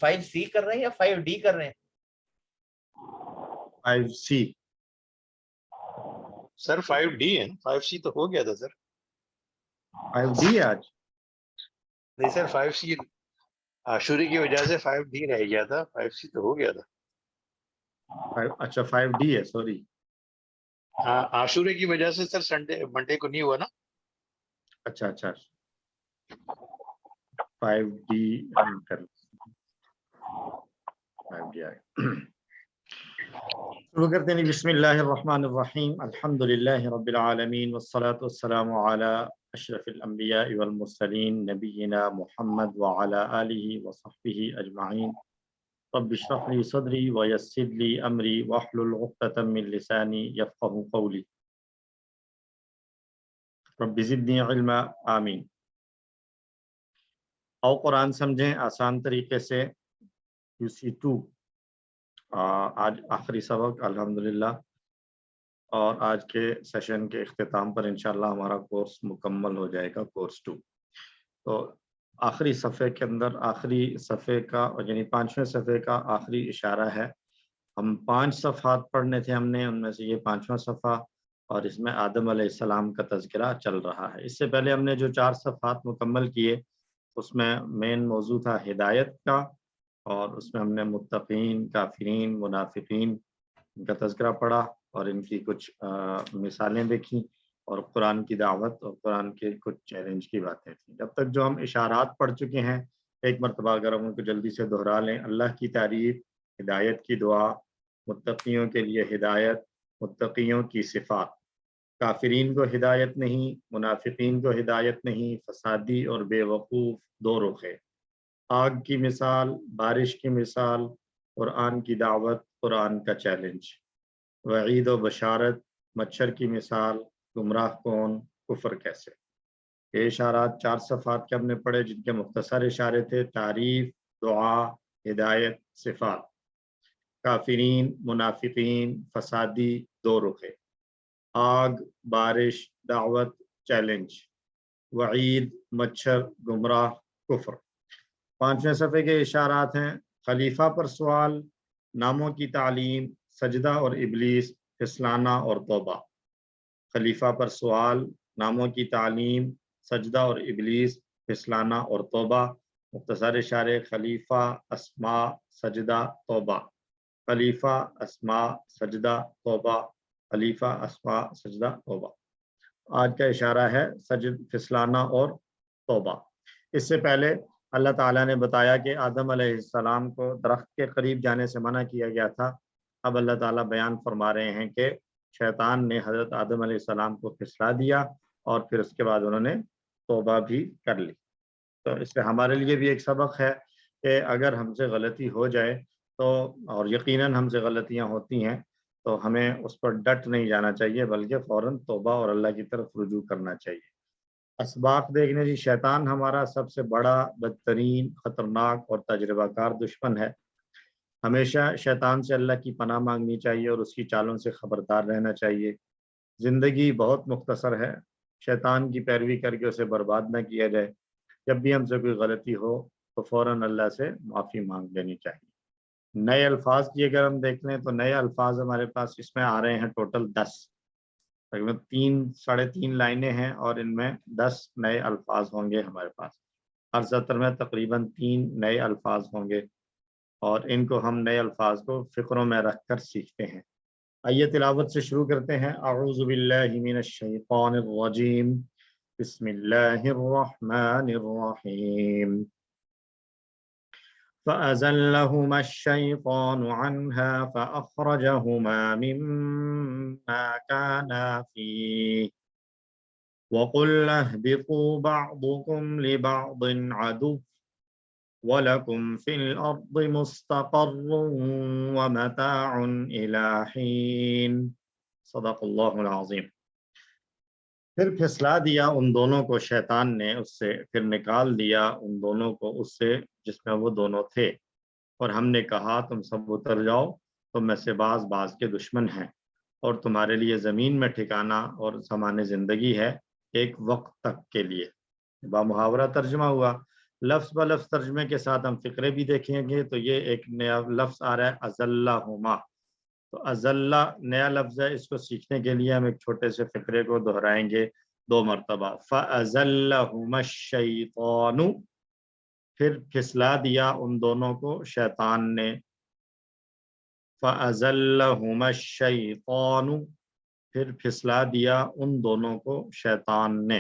5C کر رہے ہیں یا 5D کر رہے ہیں؟ 5C سر 5D ہے، 5C تو ہو گیا تھا سر. 5D ہے آج. نہیں سر 5C عاشوری کی وجہ سے 5D رہ گیا تھا، 5C تو ہو گیا تھا. اچھا 5D ہے، سوری. ہاں عاشورے کی وجہ سے سر سنڈے منڈے کو نہیں ہوا نا. اچھا اچھا 5D ہم کر 5D آئے. شروع کرتے ہیں. بسم اللہ الرحمن الرحیم. الحمد للہ رب العالمین والصلاة والسلام علی اشرف الانبیاء والمرسلین نبینا محمد وعلی آلہ وصحبہ اجمعین. رب اشرح لی صدری ویسر لی امری واحلل عقدۃ من لسانی یفقہوا قولی. رب زدنی علما. آمین. اور قرآن سمجھیں آسان طریقے سے. UC2 آج آخری سبق الحمدللہ، اور آج کے سیشن کے اختتام پر انشاءاللہ ہمارا کورس مکمل ہو جائے گا، کورس 2. تو آخری صفحے کے اندر آخری صفحے کا یعنی 5ویں صفحے کا آخری اشارہ ہے. ہم 5 صفحات پڑھنے تھے ہم نے، ان میں سے یہ 5واں صفحہ، اور اس میں آدم علیہ السلام کا تذکرہ چل رہا ہے. اس سے پہلے ہم نے جو 4 صفحات مکمل کیے اس میں مین موضوع تھا ہدایت کا، اور اس میں ہم نے متقین، کافرین، منافقین ان کا تذکرہ پڑھا اور ان کی کچھ مثالیں دیکھیں، اور قرآن کی دعوت اور قرآن کے کچھ چیلنج کی باتیں تھیں. جب تک جو ہم اشارات پڑھ چکے ہیں ایک مرتبہ اگر ہم ان کو جلدی سے دہرا لیں. اللہ کی تعریف، ہدایت کی دعا، متقیوں کے لیے ہدایت، متقیوں کی صفات. کافرین کو ہدایت نہیں، منافقین کو ہدایت نہیں، فسادی اور بے وقوف دو رخ ہے. آگ کی مثال، بارش کی مثال، قرآن کی دعوت، قرآن کا چیلنج. وعید و بشارت، مچھر کی مثال، گمراہ کون، کفر کیسے. یہ اشارات 4 صفحات کے ہم نے پڑھے جن کے مختصر اشارے تھے تعریف، دعا، ہدایت، صفات. کافرین، منافقین، فسادی دو رخ. آگ، بارش، دعوت، چیلنج. وعید، مچھر، گمراہ، کفر. 5ویں صفحے کے اشارات ہیں خلیفہ پر سوال، ناموں کی تعلیم، سجدہ اور ابلیس، پھسلانا اور توبہ. خلیفہ پر سوال، ناموں کی تعلیم، سجدہ اور ابلیس، پھسلانا اور توبہ. مختصر اشارے خلیفہ، اسماء، سجدہ، توبہ. خلیفہ، اسماء، سجدہ، توبہ. خلیفہ، اسماء، سجدہ، توبہ. آج کا اشارہ ہے سجد، پھسلانا اور توبہ. اس سے پہلے اللہ تعالیٰ نے بتایا کہ آدم علیہ السلام کو درخت کے قریب جانے سے منع کیا گیا تھا. اب اللہ تعالیٰ بیان فرما رہے ہیں کہ شیطان نے حضرت آدم علیہ السلام کو پھسلا دیا اور پھر اس کے بعد انہوں نے توبہ بھی کر لی. تو اس سے ہمارے لیے بھی ایک سبق ہے کہ اگر ہم سے غلطی ہو جائے تو، اور یقیناً ہم سے غلطیاں ہوتی ہیں، تو ہمیں اس پر ڈٹ نہیں جانا چاہیے بلکہ فوراً توبہ اور اللہ کی طرف رجوع کرنا چاہیے. اسباق دیکھنے جی. شیطان ہمارا سب سے بڑا، بدترین، خطرناک اور تجربہ کار دشمن ہے. ہمیشہ شیطان سے اللہ کی پناہ مانگنی چاہیے اور اس کی چالوں سے خبردار رہنا چاہیے. زندگی بہت مختصر ہے، شیطان کی پیروی کر کے اسے برباد نہ کیا جائے. جب بھی ہم سے کوئی غلطی ہو تو فوراً اللہ سے معافی مانگ لینی چاہیے. نئے الفاظ کی اگر ہم دیکھ لیں تو نئے الفاظ ہمارے پاس اس میں آ رہے ہیں ٹوٹل 10. تقریباً 3-3.5 لائنیں ہیں اور ان میں 10 نئے الفاظ ہوں گے ہمارے پاس. ہر سطر میں تقریباً 3 نئے الفاظ ہوں گے اور ان کو ہم نئے الفاظ کو فقروں میں رکھ کر سیکھتے ہیں. آئیے تلاوت سے شروع کرتے ہیں. اعوذ باللہ من الشیطان الرجیم، بسم اللہ الرحمن الرحیم. فأزلهما الشيطان عنها فأخرجهما مما كانا فيه وقلنا اهبطوا بعضكم لبعض عدو وَلَكُمْ فِي الْأَرْضِ مُسْتَقَرٌّ وَمَتَاعٌ إِلَىٰ حِينٍ. صدق اللہ العظیم. پھر پھسلا دیا ان دونوں کو شیطان نے اس سے، پھر نکال دیا ان دونوں کو اس سے جس میں وہ دونوں تھے، اور ہم نے کہا تم سب اتر جاؤ، تم میں سے بعض بعض کے دشمن ہیں، اور تمہارے لیے زمین میں ٹھکانہ اور زمان زندگی ہے ایک وقت تک کے لیے. بامحاورہ ترجمہ ہوا لفظ ب لفظ ترجمے کے ساتھ ہم فقرے بھی دیکھیں گے. تو یہ ایک نیا لفظ آ رہا ہے ازلہما. تو ازلہ نیا لفظ ہے, اس کو سیکھنے کے لیے ہم ایک چھوٹے سے فقرے کو دہرائیں گے 2 مرتبہ. فَأَزَلَّهُمَا الشَّيْطَانُ, پھر پھسلا دیا ان دونوں کو شیطان نے. فَأَزَلَّهُمَا الشَّيْطَانُ, پھر پھسلا دیا ان دونوں کو شیطان نے.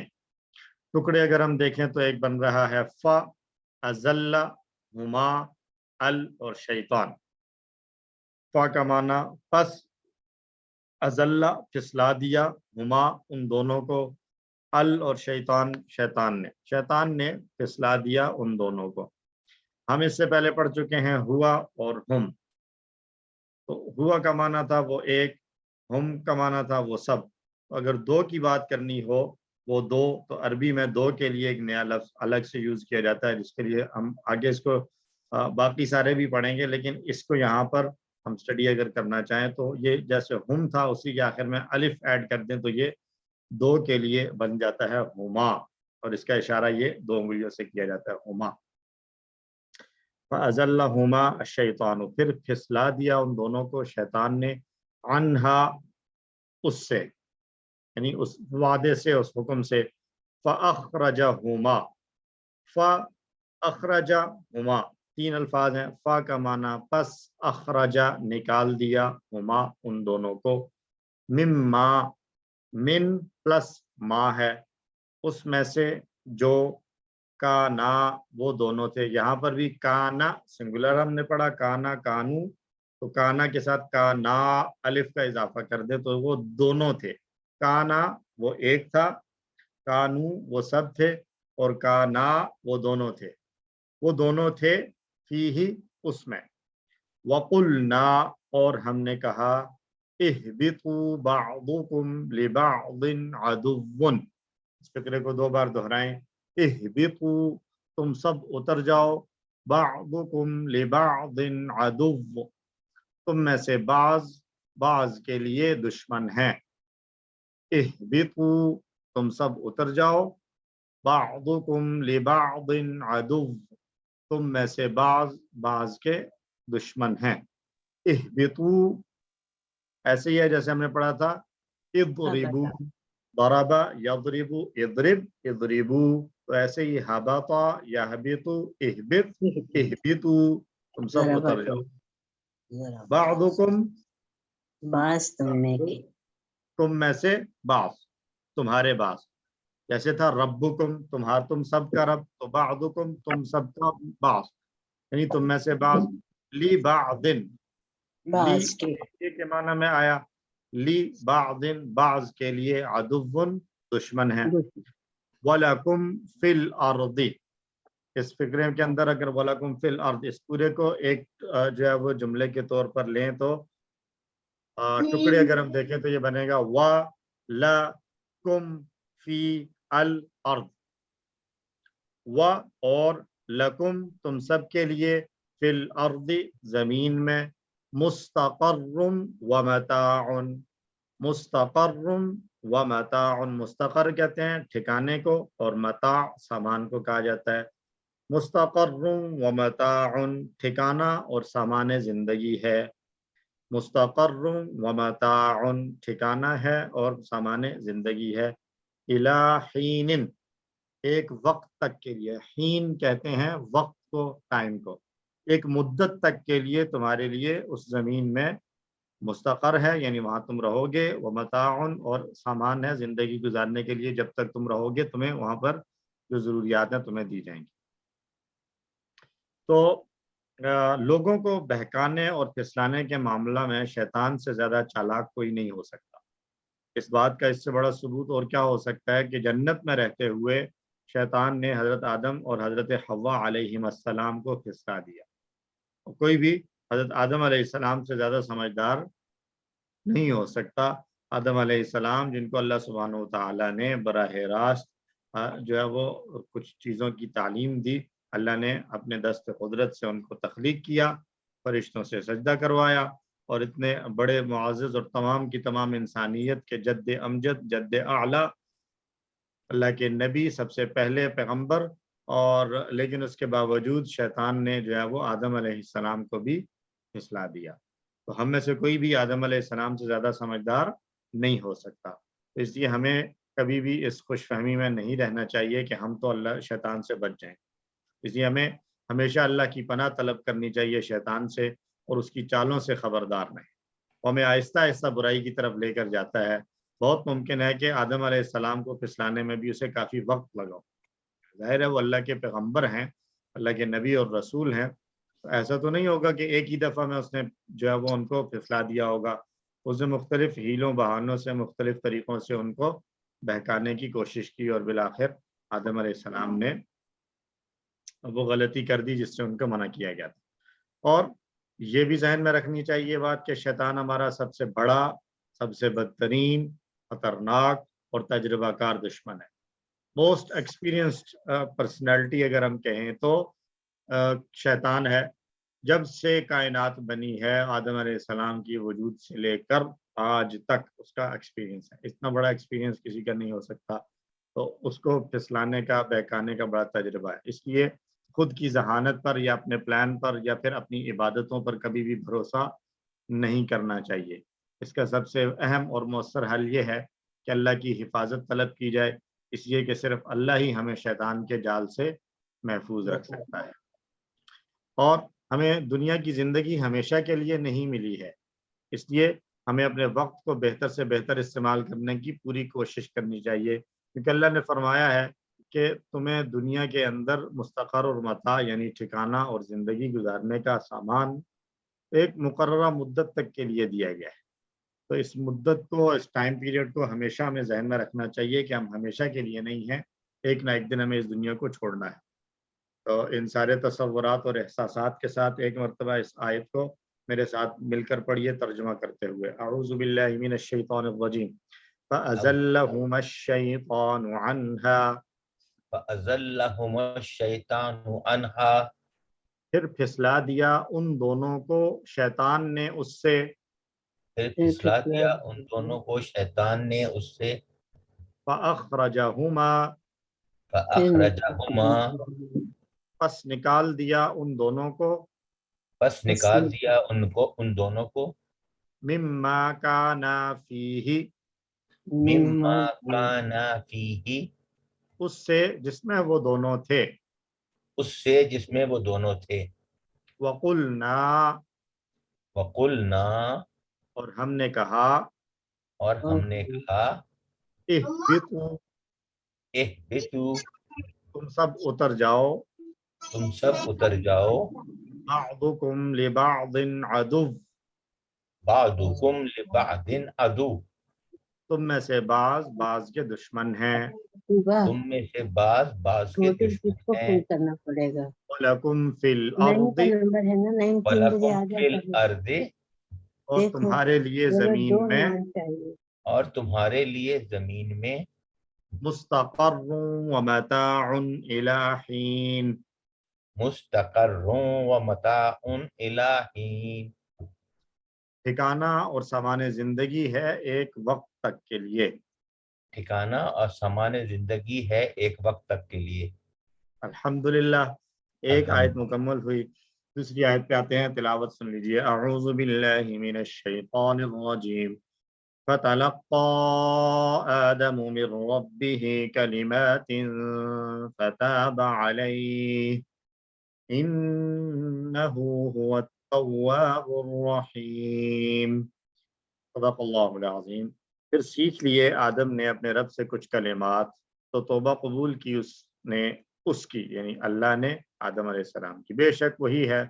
ٹکڑے اگر ہم دیکھیں تو ایک بن رہا ہے فا ازل ہما ال اور شیطان. فا کا معنی پس, ازل پھسلا دیا, ہما ان دونوں کو, ال اور شیطان شیطان نے پھسلا دیا ان دونوں کو. ہم اس سے پہلے پڑھ چکے ہیں ہوا اور ہم. تو ہوا کا معنی تھا وہ ایک, ہم کا معنی تھا وہ سب. اگر 2 کی بات کرنی ہو وہ 2, تو عربی میں 2 کے لیے ایک نیا لفظ الگ سے یوز کیا جاتا ہے, جس کے لیے ہم آگے اس کو باقی سارے بھی پڑھیں گے, لیکن اس کو یہاں پر ہم اسٹڈی اگر کرنا چاہیں تو یہ جیسے ہم تھا اسی کے آخر میں الف ایڈ کر دیں تو یہ 2 کے لیے بن جاتا ہے ہما, اور اس کا اشارہ یہ 2 انگلیوں سے کیا جاتا ہے ہما. فَأَزَلَّهُمَا الشَّيْطَانُ, پھر پھسلا دیا ان دونوں کو شیطان نے, عنہا, اس سے, یعنی اس وعدے سے, اس حکم سے. فَأَخْرَجَهُمَا, فَأَخْرَجَهُمَا 3 الفاظ ہیں. فا کا معنی پس, اخرجا نکال دیا, ہما ان دونوں کو, مما, من پلس ما ہے, اس میں سے جو, کانا وہ دونوں تھے. یہاں پر بھی کانا سنگولر ہم نے پڑھا, کانا کانو, تو کانا کے ساتھ کانا الف کا اضافہ کر دے تو وہ دونوں تھے. کانا وہ ایک تھا, کانو وہ سب تھے, اور کانا وہ دونوں تھے. وہ دونوں تھے فیہ اس میں. وقلنا, اور ہم نے کہا, اہبطوا بعضکم لبعض عدو. اس فقرے کو 2 بار دہرائیں. اہبطوا, تم سب اتر جاؤ, بعضکم لبعض عدو, تم میں سے بعض کے لیے دشمن ہیں. اہبطوا, تم سب اتر جاؤ, بعضکم لبعض عدو, تم میں سے بعض کے دشمن ہیں. اہبطوا ایسے ہی ہے جیسے ہم نے پڑھا تھا اضربوا, ضربا یضرب, اضرب اضربو, تو ایسے ہی حبطا یحبط, اہبط اہبطو, تم سب اتر جاؤ. بعضکم, بعض تم میں سے بعض, تمہارے بعض. جیسے تھا ربکم, تم سب کا رب, تو بعضکم تم سب کا بعض, یعنی تم میں سے بعض. لی بعضن, بعض کے معنی میں آیا, لی بعضن بعض کے لیے, عدوٌ دشمن ہے. وَلَكُمْ فِي الْأَرْضِ, اس فقرے کے اندر اگر وَلَكُمْ فِي الْأَرْضِ اس پورے کو ایک جو ہے وہ جملے کے طور پر لیں تو ٹکڑے اگر ہم دیکھیں تو یہ بنے گا وَلَكُمْ فِي الْأَرْضِ, و اور لکم تم سب کے لیے, فی الارض زمین میں, مستقر و متاع, مستقر و متاع, مستقر کہتے ہیں ٹھکانے کو, اور متاع سامان کو کہا جاتا ہے. مستقر و متاع, ٹھکانہ اور سامان زندگی ہے. مستقر و متاع, ٹھکانہ ہے اور سامان زندگی ہے. الی حین, ایک وقت تک کے لیے, حین کہتے ہیں وقت کو, ٹائم کو, ایک مدت تک کے لیے تمہارے لیے اس زمین میں مستقر ہے, یعنی وہاں تم رہو گے. ومتاعن, اور سامان ہے زندگی گزارنے کے لیے, جب تک تم رہو گے تمہیں وہاں پر جو ضروریات ہیں تمہیں دی جائیں گی. تو لوگوں کو بہکانے اور پھسلانے کے معاملہ میں شیطان سے زیادہ چالاک کوئی نہیں ہو سکتا. اس بات کا اس سے بڑا ثبوت اور کیا ہو سکتا ہے کہ جنت میں رہتے ہوئے شیطان نے حضرت آدم اور حضرت حوا علیہم السلام کو پھسلا دیا. کوئی بھی حضرت آدم علیہ السلام سے زیادہ سمجھدار نہیں ہو سکتا. آدم علیہ السلام جن کو اللہ سبحانہ و تعالیٰ نے براہ راست جو ہے وہ کچھ چیزوں کی تعلیم دی, اللہ نے اپنے دست قدرت سے ان کو تخلیق کیا, فرشتوں سے سجدہ کروایا, اور اتنے بڑے معزز اور تمام کی تمام انسانیت کے جد امجد, جد اعلیٰ, اللہ کے نبی, سب سے پہلے پیغمبر, اور لیکن اس کے باوجود شیطان نے جو ہے وہ آدم علیہ السلام کو بھی پھسلا دیا. تو ہم میں سے کوئی بھی آدم علیہ السلام سے زیادہ سمجھدار نہیں ہو سکتا. تو اس لیے ہمیں کبھی بھی اس خوش فہمی میں نہیں رہنا چاہیے کہ ہم تو اللہ شیطان سے بچ جائیں. اس لیے ہمیں ہمیشہ اللہ کی پناہ طلب کرنی چاہیے شیطان سے، اور اس کی چالوں سے خبردار رہیں. وہ ہمیں آہستہ آہستہ برائی کی طرف لے کر جاتا ہے. بہت ممکن ہے کہ آدم علیہ السلام کو پھسلانے میں بھی اسے کافی وقت لگا. ظاہر ہے وہ اللہ کے پیغمبر ہیں، اللہ کے نبی اور رسول ہیں. ایسا تو نہیں ہوگا کہ ایک ہی دفعہ میں اس نے جو ہے وہ ان کو پھسلا دیا ہوگا. اس نے مختلف ہیلوں بہانوں سے، مختلف طریقوں سے ان کو بہکانے کی کوشش کی، اور بالآخر آدم علیہ السلام نے وہ غلطی کر دی جس سے ان کو منع کیا گیا تھا. اور یہ بھی ذہن میں رکھنی چاہیے بات کہ شیطان ہمارا سب سے بڑا، سب سے بدترین، خطرناک اور تجربہ کار دشمن ہے. موسٹ ایکسپیرینسڈ پرسنالٹی اگر ہم کہیں تو شیطان ہے. جب سے کائنات بنی ہے آدم علیہ السلام کی وجود سے لے کر آج تک اس کا ایکسپیرینس ہے. اتنا بڑا ایکسپیرینس کسی کا نہیں ہو سکتا. تو اس کو پھسلانے کا، بہکانے کا بڑا تجربہ ہے. اس لیے خود کی ذہانت پر یا اپنے پلان پر یا پھر اپنی عبادتوں پر کبھی بھی بھروسہ نہیں کرنا چاہیے. اس کا سب سے اہم اور مؤثر حل یہ ہے کہ اللہ کی حفاظت طلب کی جائے، اس لیے کہ صرف اللہ ہی ہمیں شیطان کے جال سے محفوظ رکھ سکتا ہے. اور ہمیں دنیا کی زندگی ہمیشہ کے لیے نہیں ملی ہے، اس لیے ہمیں اپنے وقت کو بہتر سے بہتر استعمال کرنے کی پوری کوشش کرنی چاہیے. کیونکہ اللہ نے فرمایا ہے کہ تمہیں دنیا کے اندر مستقر اور متاع یعنی ٹھکانہ اور زندگی گزارنے کا سامان ایک مقررہ مدت تک کے لیے دیا گیا ہے. تو اس مدت کو، اس ٹائم پیریڈ کو ہمیشہ ہمیں ذہن میں رکھنا چاہیے کہ ہم ہمیشہ کے لیے نہیں ہیں، ایک نہ ایک دن ہمیں اس دنیا کو چھوڑنا ہے. تو ان سارے تصورات اور احساسات کے ساتھ ایک مرتبہ اس آیت کو میرے ساتھ مل کر پڑھیے ترجمہ کرتے ہوئے. اعوذ باللہ من الشیطان الرجیم. فَأَزَلَّهُمَا الشَّيْطَانُ عَنْهَا. فَأَزَلَّهُمَا الشَّيْطَانُ عَنْهَا. پھر پھسلا دیا ان دونوں کو شیطان نے اس سے. پھر پھسلا دیا ان دونوں کو شیطان نے اس سے. فَأَخْرَجَهُمَا. فَأَخْرَجَهُمَا. پس نکال دیا ان دونوں کو. پس نکال دیا ان دونوں کو. مما کانا فیہ. مما کانا فیہ. اس سے جس میں وہ دونوں تھے. اس سے جس میں وہ دونوں تھے. وقلنا. وقلنا. اور ہم نے کہا. اور ہم نے کہا. اہبطوا. اہبطوا. تم سب اتر جاؤ. تم سب اتر جاؤ. بعضکم لبعض عدو. بعضکم لبعض عدو. تم میں سے بعض بعض کے دشمن ہیں. تم میں سے بعض بعض کے دشمن ہیں. کرنا پڑے گا. وَلَكُمْ فِي الْأَرْضِ. نمبر ہے نا 9 3 بجے آ وَلَكُمْ فِي الْأَرْضِ. اور تمہارے لیے زمین میں. اور تمہارے لیے زمین میں. مستقر ومتاع إلى حين. مستقر ومتاع الی حین. ٹھکانہ اور سامان زندگی ہے ایک وقت تک کے لیے. ٹھکانہ اور سامان زندگی ہے ایک وقت تک کے لیے. الحمدللہ. ایک آیت الحمد. مکمل ہوئی. دوسری آیت پہ آتے ہیں، تلاوت سن لیجئے. اعوذ باللہ من الشیطان الرجیم. فتلقى آدم من ربه كلمات فتاب عليه إنه هو التواب الرحیم. صدق اللہ العظیم. پھر سیکھ لیے آدم نے اپنے رب سے کچھ کلمات، تو توبہ قبول کی اس کی یعنی اللہ نے آدم علیہ السلام کی. بے شک وہی ہے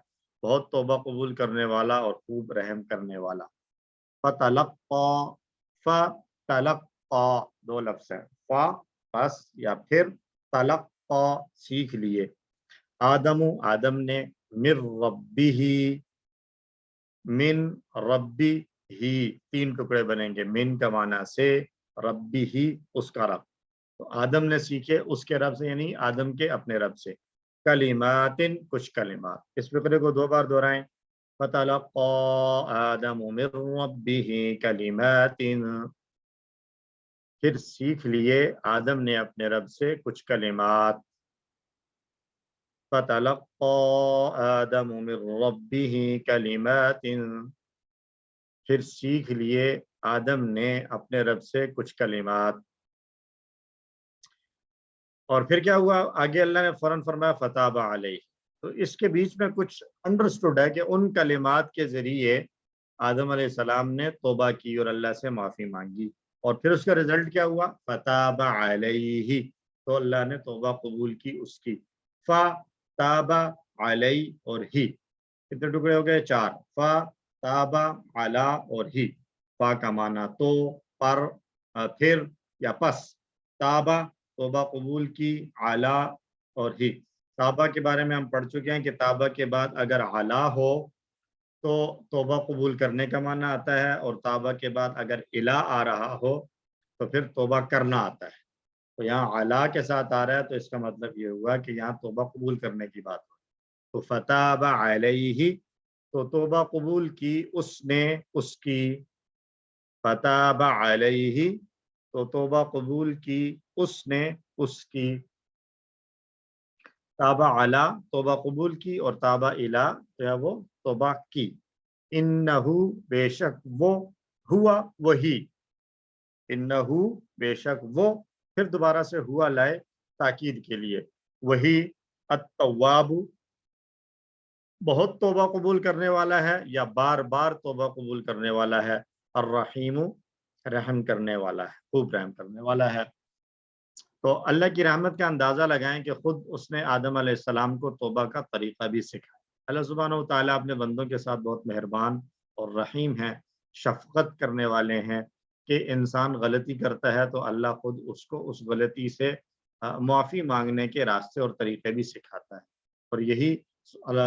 بہت توبہ قبول کرنے والا اور خوب رحم کرنے والا. فتلقى دو لفظ ہیں، فا پس یا پھر تلقى سیکھ لیے. آدم نے من ربہ. من ربی ہی 3 ٹکڑے بنیں گے. من کا معنی سے، ربی ہی اس کا رب. تو آدم نے سیکھے اس کے رب سے یعنی آدم کے اپنے رب سے. کلمات کچھ کلمات. اس فقرے کو 2 بار دہرائیں. فَتَلَقَّى آدَمُ مِن رَبِّهِ كَلِمَاتٍ. پھر سیکھ لیے آدم نے اپنے رب سے کچھ کلمات. فتلقى آدم من ربه کلمات، پھر سیکھ لیے آدم نے اپنے رب سے کچھ کلمات. اور پھر کیا ہوا آگے اللہ نے فوراً فرمایا فتاب علیہ. تو اس کے بیچ میں کچھ انڈرسٹوڈ ہے کہ ان کلمات کے ذریعے آدم علیہ السلام نے توبہ کی اور اللہ سے معافی مانگی، اور پھر اس کا رزلٹ کیا ہوا فتاب علیہ، تو اللہ نے توبہ قبول کی اس کی. فتاب علیہ اور ہی کتنے ٹکڑے ہو گئے؟ 4. فتاب علی اور ہی. فا کا معنی تو، پر، پھر یا پس. تابہ توبہ قبول کی، علی اور ہی. تابہ کے بارے میں ہم پڑھ چکے ہیں کہ تابہ کے بعد اگر علی ہو تو توبہ قبول کرنے کا معنی آتا ہے، اور تابہ کے بعد اگر الا آ رہا ہو تو پھر توبہ کرنا آتا ہے. تو یہاں علا کے ساتھ آ رہا ہے تو اس کا مطلب یہ ہوا کہ یہاں توبہ قبول کرنے کی بات ہو. تو فتاب علیہ، تو توبہ قبول کی اس نے اس کی. فتاب علیہ، تو توبہ قبول کی اس نے اس کی. تابہ علی توبہ قبول کی، اور تابہ الا جو ہے وہ توبہ کی. انہو بے شک وہ، ہوا وہی، انہو بے شک وہ، پھر دوبارہ سے ہوا لائے تاکید کے لیے، وہی التواب بہت توبہ قبول کرنے والا ہے یا بار بار توبہ قبول کرنے والا ہے، الرحیم رحم کرنے والا ہے، خوب رحم کرنے والا ہے. تو اللہ کی رحمت کا اندازہ لگائیں کہ خود اس نے آدم علیہ السلام کو توبہ کا طریقہ بھی سکھایا. اللہ سبحانہ و تعالیٰ اپنے بندوں کے ساتھ بہت مہربان اور رحیم ہیں، شفقت کرنے والے ہیں کہ انسان غلطی کرتا ہے تو اللہ خود اس کو اس غلطی سے معافی مانگنے کے راستے اور طریقے بھی سکھاتا ہے. اور یہی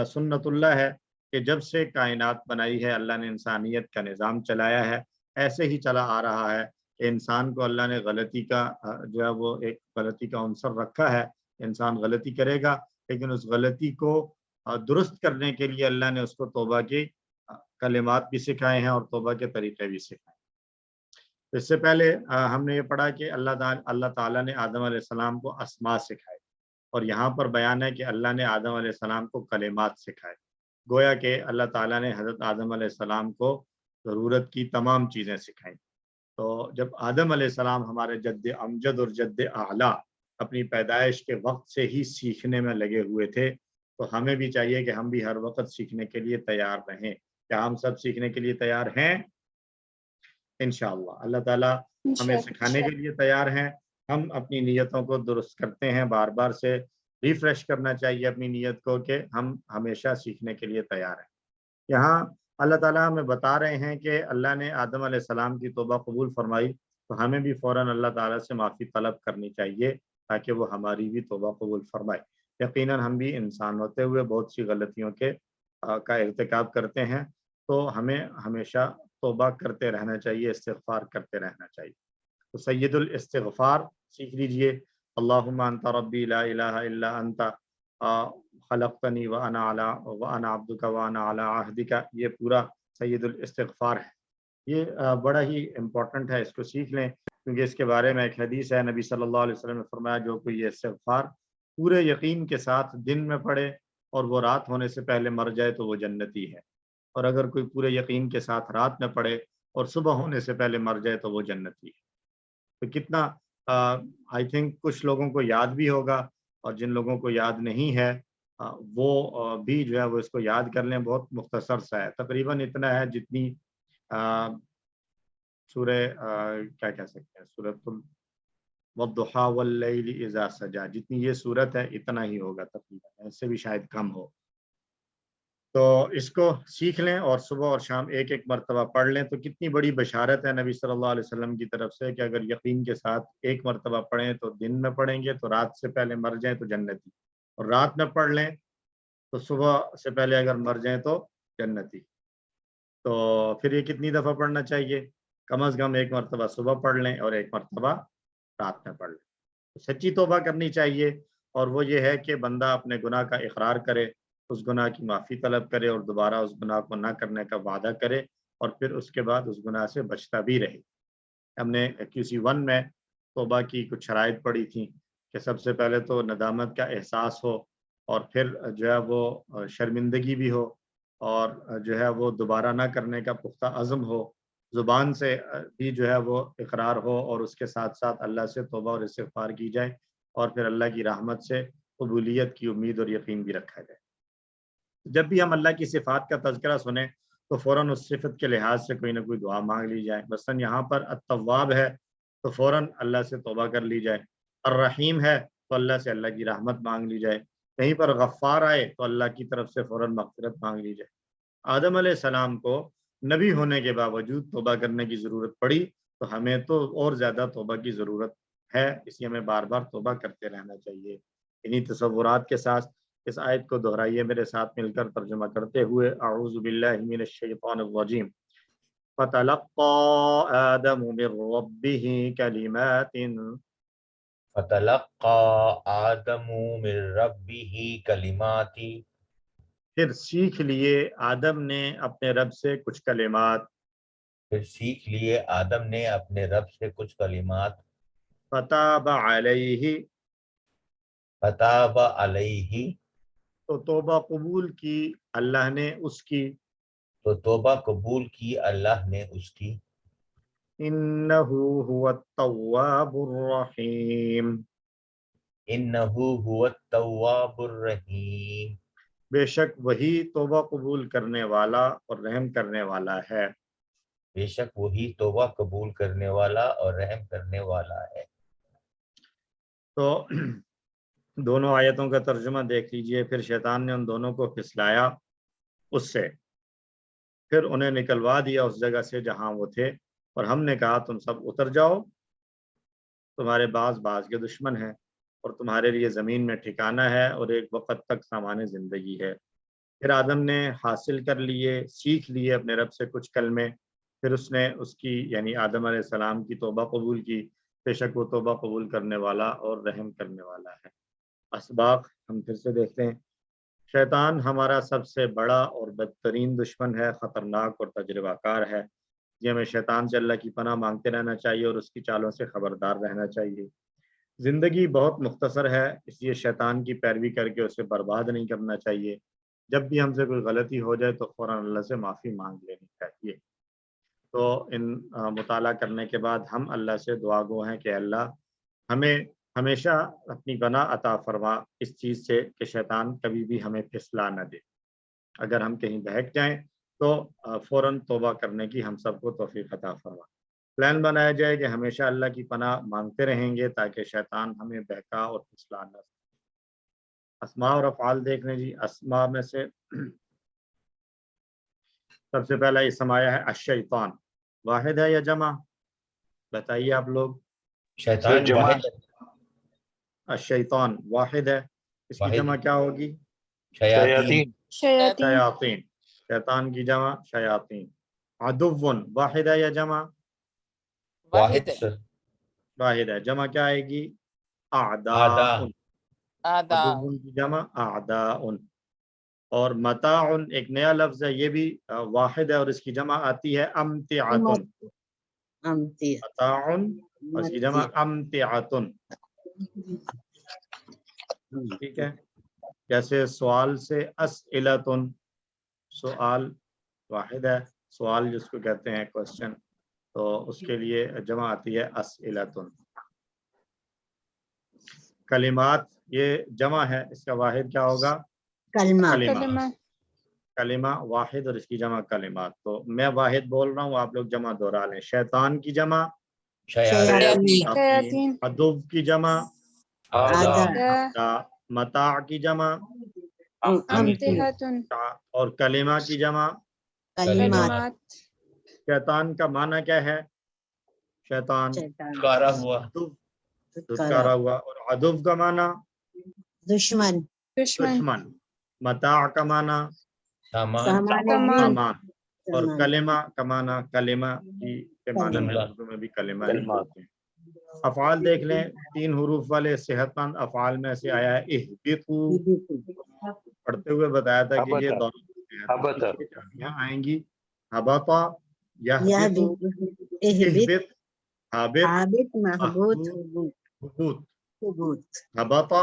سنت اللہ ہے کہ جب سے کائنات بنائی ہے اللہ نے انسانیت کا نظام چلایا ہے، ایسے ہی چلا آ رہا ہے کہ انسان کو اللہ نے غلطی کا جو ہے وہ ایک غلطی کا عنصر رکھا ہے. انسان غلطی کرے گا لیکن اس غلطی کو درست کرنے کے لیے اللہ نے اس کو توبہ کے کلمات بھی سکھائے ہیں اور توبہ کے طریقے بھی سکھائے. اس سے پہلے ہم نے یہ پڑھا کہ اللہ تعالیٰ نے آدم علیہ السلام کو اسماء سکھائے، اور یہاں پر بیان ہے کہ اللہ نے آدم علیہ السلام کو کلمات سکھائے. گویا کہ اللہ تعالیٰ نے حضرت آدم علیہ السلام کو ضرورت کی تمام چیزیں سکھائیں. تو جب آدم علیہ السلام ہمارے جد امجد اور جد اعلیٰ اپنی پیدائش کے وقت سے ہی سیکھنے میں لگے ہوئے تھے، تو ہمیں بھی چاہیے کہ ہم بھی ہر وقت سیکھنے کے لیے تیار رہیں. کیا ہم سب سیکھنے کے لیے تیار ہیں؟ انشاءاللہ اللہ تعالیٰ ہمیں سکھانے کے لیے تیار ہیں. ہم اپنی نیتوں کو درست کرتے ہیں، بار بار سے ریفریش کرنا چاہیے اپنی نیت کو کہ ہم ہمیشہ سیکھنے کے لیے تیار ہیں. یہاں اللہ تعالیٰ ہمیں بتا رہے ہیں کہ اللہ نے آدم علیہ السلام کی توبہ قبول فرمائی تو ہمیں بھی فوراً اللہ تعالیٰ سے معافی طلب کرنی چاہیے تاکہ وہ ہماری بھی توبہ قبول فرمائے. یقیناً ہم بھی انسان ہوتے ہوئے بہت سی غلطیوں کا ارتکاب کرتے ہیں، تو ہمیں ہمیشہ توبہ کرتے رہنا چاہیے، استغفار کرتے رہنا چاہیے. تو سید الاستغفار سیکھ لیجئے. اللہم انت ربی لا الہ الا انت خلقتنی وانا عبدک وانا علی عہدک، یہ پورا سید الاستغفار ہے. یہ بڑا ہی امپورٹنٹ ہے، اس کو سیکھ لیں کیونکہ اس کے بارے میں ایک حدیث ہے، نبی صلی اللہ علیہ وسلم نے فرمایا جو کوئی یہ استغفار پورے یقین کے ساتھ دن میں پڑھے اور وہ رات ہونے سے پہلے مر جائے تو وہ جنتی ہے، اور اگر کوئی پورے یقین کے ساتھ رات میں پڑھے اور صبح ہونے سے پہلے مر جائے تو وہ جنتی ہے. تو کتنا آئی تھنک کچھ لوگوں کو یاد بھی ہوگا، اور جن لوگوں کو یاد نہیں ہے وہ بھی جو ہے وہ اس کو یاد کر لیں. بہت مختصر سا ہے، تقریباً اتنا ہے جتنی سورہ کیا کہہ سکتے ہیں، سورۃ والضحیٰ واللیل اذا سجا، جتنی یہ سورت ہے اتنا ہی ہوگا تقریباً، اس سے بھی شاید کم ہو. تو اس کو سیکھ لیں اور صبح اور شام ایک ایک مرتبہ پڑھ لیں. تو کتنی بڑی بشارت ہے نبی صلی اللہ علیہ وسلم کی طرف سے کہ اگر یقین کے ساتھ ایک مرتبہ پڑھیں تو دن میں پڑھیں گے تو رات سے پہلے مر جائیں تو جنتی، اور رات میں پڑھ لیں تو صبح سے پہلے اگر مر جائیں تو جنتی. تو پھر یہ کتنی دفعہ پڑھنا چاہیے؟ کم از کم ایک مرتبہ صبح پڑھ لیں اور ایک مرتبہ رات میں پڑھ لیں. سچی توبہ کرنی چاہیے، اور وہ یہ ہے کہ بندہ اپنے گناہ کا اقرار کرے، اس گناہ کی معافی طلب کرے اور دوبارہ اس گناہ کو نہ کرنے کا وعدہ کرے، اور پھر اس کے بعد اس گناہ سے بچتا بھی رہے. ہم نے QC1 میں توبہ کی کچھ شرائط پڑھی تھیں کہ سب سے پہلے تو ندامت کا احساس ہو اور پھر جو ہے وہ شرمندگی بھی ہو اور جو ہے وہ دوبارہ نہ کرنے کا پختہ عزم ہو، زبان سے بھی جو ہے وہ اقرار ہو، اور اس کے ساتھ ساتھ اللہ سے توبہ اور استغفار کی جائے، اور پھر اللہ کی رحمت سے قبولیت کی امید اور یقین بھی رکھا جائے۔ جب بھی ہم اللہ کی صفات کا تذکرہ سنیں تو فوراً اس صفت کے لحاظ سے کوئی نہ کوئی دعا مانگ لی جائے۔ مثلاً یہاں پر التواب ہے تو فوراً اللہ سے توبہ کر لی جائے، الرحیم ہے تو اللہ سے اللہ کی رحمت مانگ لی جائے، کہیں پر غفار آئے تو اللہ کی طرف سے فوراً مغفرت مانگ لی جائے۔ آدم علیہ السلام کو نبی ہونے کے باوجود توبہ کرنے کی ضرورت پڑی، تو ہمیں تو اور زیادہ توبہ کی ضرورت ہے، اس لیے ہمیں بار بار توبہ کرتے رہنا چاہیے۔ انہی تصورات کے ساتھ اس آیت کو دہرائیے میرے ساتھ مل کر ترجمہ کرتے ہوئے، اعوذ باللہ من الشیطان الرجیم۔ فَتَلَقَّى آدَمُ مِن رَّبِّهِ كَلِمَاتٍ فَتَلَقَّى آدَمُ مِن رَّبِّهِ كَلِمَاتٍ، پھر سیکھ لیے آدم نے اپنے رب سے کچھ کلمات، پھر سیکھ لیے آدم نے اپنے رب سے کچھ کلمات، فَتَابَ عَلَيْهِ فَتَابَ عَلَيْهِ، تو توبہ قبول کی اللہ نے اس کی، تو توبہ قبول کی اللہ نے اس کی، إِنَّهُ هُوَ التَّوَّابُ الرَّحِيمُ، إِنَّهُ هُوَ التَّوَّابُ الرَّحِيمُ، بے شک وہی توبہ قبول کرنے والا اور رحم کرنے والا ہے۔ بے شک وہی توبہ قبول کرنے والا اور رحم کرنے والا ہے۔ تو دونوں آیتوں کا ترجمہ دیکھ لیجئے۔ پھر شیطان نے ان دونوں کو پھسلایا اس سے، پھر انہیں نکلوا دیا اس جگہ سے جہاں وہ تھے، اور ہم نے کہا تم سب اتر جاؤ، تمہارے بعض کے دشمن ہیں، اور تمہارے لیے زمین میں ٹھکانہ ہے اور ایک وقت تک سامان زندگی ہے۔ پھر آدم نے حاصل کر لیے، سیکھ لیے اپنے رب سے کچھ کلمے، پھر اس نے اس کی یعنی آدم علیہ السلام کی توبہ قبول کی، بے شک وہ توبہ قبول کرنے والا اور رحم کرنے والا ہے۔ اسباق ہم پھر سے دیکھتے ہیں۔ شیطان ہمارا سب سے بڑا اور بدترین دشمن ہے، خطرناک اور تجربہ کار ہے، یہ ہمیں شیطان سے اللہ کی پناہ مانگتے رہنا چاہیے اور اس کی چالوں سے خبردار رہنا چاہیے۔ زندگی بہت مختصر ہے، اس لیے شیطان کی پیروی کر کے اسے برباد نہیں کرنا چاہیے۔ جب بھی ہم سے کوئی غلطی ہو جائے تو فوراً اللہ سے معافی مانگ لینی چاہیے۔ تو ان مطالعہ کرنے کے بعد ہم اللہ سے دعا گو ہیں کہ اللہ ہمیں ہمیشہ اپنی پناہ عطا فرما اس چیز سے کہ شیطان کبھی بھی ہمیں پھسلا نہ دے۔ اگر ہم کہیں بہک جائیں تو فوراً توبہ کرنے کی ہم سب کو توفیق عطا فرما۔ پلان بنایا جائے کہ ہمیشہ اللہ کی پناہ مانگتے رہیں گے تاکہ شیطان ہمیں بہکا اور پھسلا نہ سکے۔ اسماء اور افعال دیکھ لیں جی۔ اسماء میں سے سب سے پہلا اسم آیا ہے الشیطان، واحد ہے یا جمع؟ بتائیے آپ لوگ۔ شیطان جمع واحد، الشیطان واحد ہے، اس کی واحد، جمع کیا ہوگی؟ شیاطین، شیاطین، شیطان کی جمع شیاطین۔ عدو واحد ہے یا جمع؟ واحد، واحد ہے، جمع کیا آئے گی؟ آدھا، اعداء، عدو کی جمع اعداء۔ اور متاع ایک نیا لفظ ہے، یہ بھی واحد ہے اور اس کی جمع آتی ہے امتعۃ، متاع اور اس کی جمع امتعۃ، ٹھیک ہے۔ جیسے سوال سے اسئلۃ، سوال واحد ہے، سوال جس کو کہتے ہیں کوشچن، تو اس کے لیے جمع آتی ہے اسئلۃ۔ کلمات یہ جمع ہے، اس کا واحد کیا ہوگا؟ کلمہ، کلمہ واحد اور اس کی جمع کلمات۔ تو میں واحد بول رہا ہوں، آپ لوگ جمع دہرا لیں۔ شیطان کی جمع شیاطین، عدو کی جمع آدھا، متاع کی جمع، امتعۃ، اور کلمہ کی جمع کلمات، شیطان کا معنی کیا ہے؟ شیطان پکارا ہوا، دھتکارا ہوا، اور عدو کا معنی دشمن، متاع کا معنی سامان، اور کلمہ کا معنی کلمہ کے معنی میں اردو میں بھی کلمہ ہی بولتے ہیں۔ افعال دیکھ لیں، 3 حروف والے صحت مند افعال میں سے آیا ہے اہبطوا، پڑھتے ہوئے بتایا تھا کہ یہ دونوں چابیاں آئیں گی، ہبطا یہبط، اہبط ہابط، محبوط، ہبطا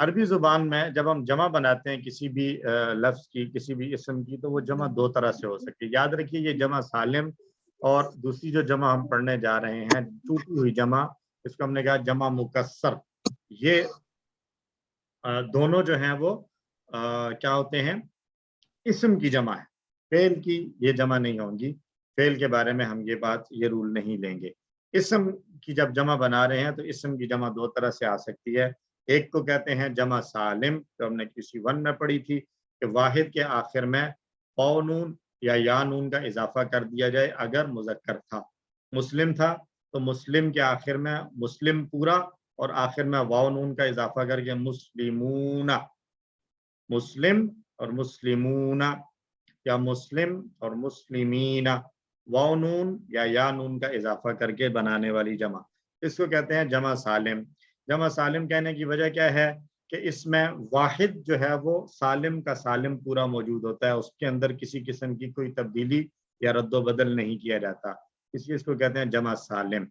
عربی زبان میں جب ہم جمع بناتے ہیں کسی بھی لفظ کی، کسی بھی اسم کی، تو وہ جمع دو طرح سے ہو سکتی ہے. یاد رکھیے یہ جمع سالم اور دوسری جو جمع ہم پڑھنے جا رہے ہیں ٹوٹی ہوئی جمع، اس کو ہم نے کہا جمع مکسر. یہ دونوں جو ہیں وہ کیا ہوتے ہیں؟ اسم کی جمع ہے، فعل کی یہ جمع نہیں ہوں گی. فعل کے بارے میں ہم یہ رول نہیں لیں گے. اسم کی جب جمع بنا رہے ہیں تو اسم کی جمع دو طرح سے آ سکتی ہے. ایک کو کہتے ہیں جمع سالم، جو ہم نے کسی ون میں پڑھی تھی کہ واحد کے آخر میں واو نون یا یا نون کا اضافہ کر دیا جائے اگر مذکر تھا. مسلم تھا تو مسلم کے آخر میں مسلم پورا اور آخر میں واو نون کا اضافہ کر کے مسلمون، مسلم اور مسلمون، یا مسلم اور مسلمین، واو نون یا یا نون کا اضافہ کر کے بنانے والی جمع، اس کو کہتے ہیں جمع سالم. جمع سالم کہنے کی وجہ کیا ہے کہ اس میں واحد جو ہے وہ سالم کا سالم پورا موجود ہوتا ہے، اس کے اندر کسی قسم کی کوئی تبدیلی یا رد و بدل نہیں کیا جاتا، اس لیے اس کو کہتے ہیں جمع سالم.